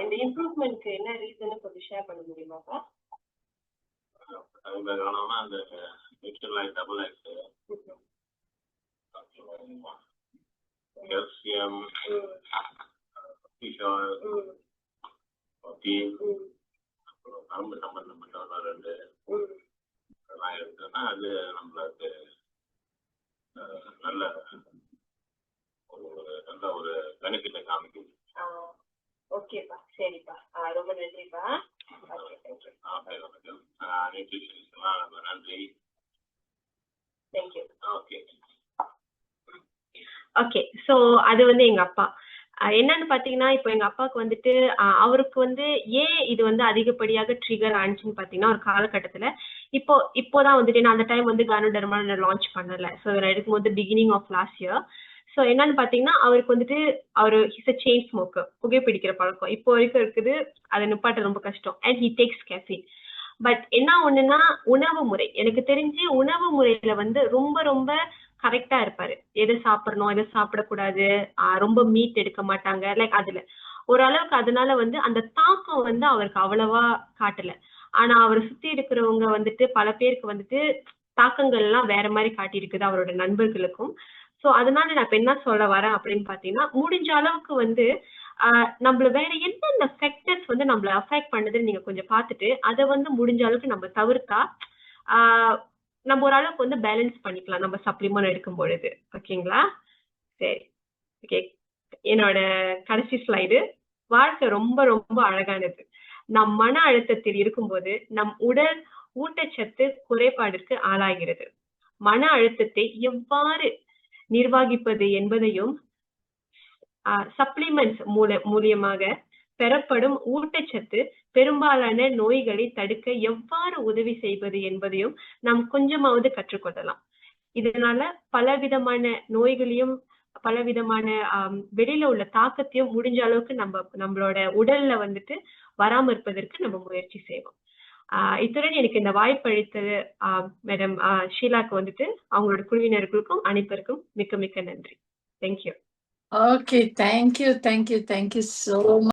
இந்த இம்ப்ரூவ்மெண்ட்க்கு என்ன ரீசன் கொஞ்சம் ஷேர் பண்ண முடியுமாப்பா? அதுல காரணம்னா அந்த நியூட்ரல் டபுள் ஆக்ட் கால்சியம் ஃபிஷால் ப்ரோட்டீன் அப்புறம் நரம்பு சம்பந்தப்பட்ட 2 அதெல்லாம் எடுத்தோம்னா அது நம்மளுக்கு நல்ல ஒரு பெனிஃபிட்டை காமிக்குது. ஓகேப்பா, சரிப்பா, ரொம்ப நன்றிப்பா. நியூட்ரிஷனிஸ்ட்லாம் ரொம்ப நன்றி. தேங்க்யூ. Okay okay. ஸோ அது வந்து எங்க அப்பா. என்னன்னு பாத்தீங்கன்னா இப்போ எங்க அப்பாவுக்கு வந்துட்டு அவருக்கு வந்து ஏன் இது வந்து அதிகப்படியாக ட்ரிகர் ஆனிச்சுன்னு பாத்தீங்கன்னா ஒரு காலகட்டத்துல இப்போதான் வந்துட்டு நான் அந்த டைம் வந்து கானோடர்மா லான்ச் பண்ணல. ஸோ எடுக்கும்போது beginning of last year. So என்னன்னு பாத்தீங்கன்னா அவருக்கு வந்துட்டு ஹிஸ் அ செயின் ஸ்மோக்கர், புகைப்பிடிக்கிற பழக்கம் இப்போ வரைக்கும் இருக்குது. அதை நிப்பாட்ட ரொம்ப கஷ்டம். And he takes caffeine. But என்ன ஒண்ணுன்னா உணவு முறை, எனக்கு தெரிஞ்சு உணவு முறையில வந்து ரொம்ப ரொம்ப கரெக்டா இருப்பாரு. எதை சாப்பிடணும், எதை சாப்பிடக்கூடாது, ரொம்ப மீட் எடுக்க மாட்டாங்க. லைக் அதுல ஓரளவுக்கு அதனால வந்து அந்த தாக்கம் வந்து அவருக்கு அவ்வளவா காட்டல. ஆனா அவரை சுத்தி இருக்கிறவங்க வந்துட்டு பல பேருக்கு வந்துட்டு தாக்கங்கள் எல்லாம் வேற மாதிரி காட்டியிருக்குது அவரோட நண்பர்களுக்கும். சோ அதனால நான் இப்ப என்ன சொல்ல வரேன் அப்படின்னு பாத்தீங்கன்னா முடிஞ்ச அளவுக்கு வந்து நம்மள வேற என்னென்ன ஃபேக்டர்ஸ் வந்து நம்மள அஃபெக்ட் பண்ணுதுன்னு நீங்க கொஞ்சம் பார்த்துட்டு அதை வந்து முடிஞ்ச அளவுக்கு நம்ம தவிர்த்தா நம்ம ஓரளவுக்கு வந்து பேலன்ஸ் பண்ணிக்கலாம் நம்ம சப்ளிமெண்ட் எடுக்கும் பொழுது. ஓகேங்களா? சரி, ஓகே. என்னோட கடைசி ஸ்லைடு. வாழ்க்கை ரொம்ப ரொம்ப அழகானது. நம் மன அழுத்தத்தில் இருக்கும்போது நம் உடல் ஊட்டச்சத்து குறைபாடிற்கு ஆளாகிறது. மன அழுத்தத்தை எவ்வாறு நிர்வகிப்பது என்பதையும் சப்ளிமெண்ட்ஸ் மூலியமாக பெறப்படும் ஊட்டச்சத்து பெரும்பாலான நோய்களை தடுக்க எவ்வாறு உதவி செய்வது என்பதையும் நாம் கொஞ்சமாவது கற்றுக்கொள்ளலாம். இதனால பலவிதமான நோய்களையும் பலவிதமான வெளியில உள்ள தாக்கத்தையும் முடிஞ்ச அளவுக்கு நம்மளோட உடல்ல வந்துட்டு வராம இருப்பதற்கு நம்ம முயற்சி செய்வோம். இத்துடன் எனக்கு இந்த வாய்ப்பு அளித்தது மேடம் ஷீலாக்கு வந்துட்டு அவங்களோட குழுவினர்களுக்கும் அனைவருக்கும் மிக்க மிக்க நன்றி. Thank you. Okay, thank you so much.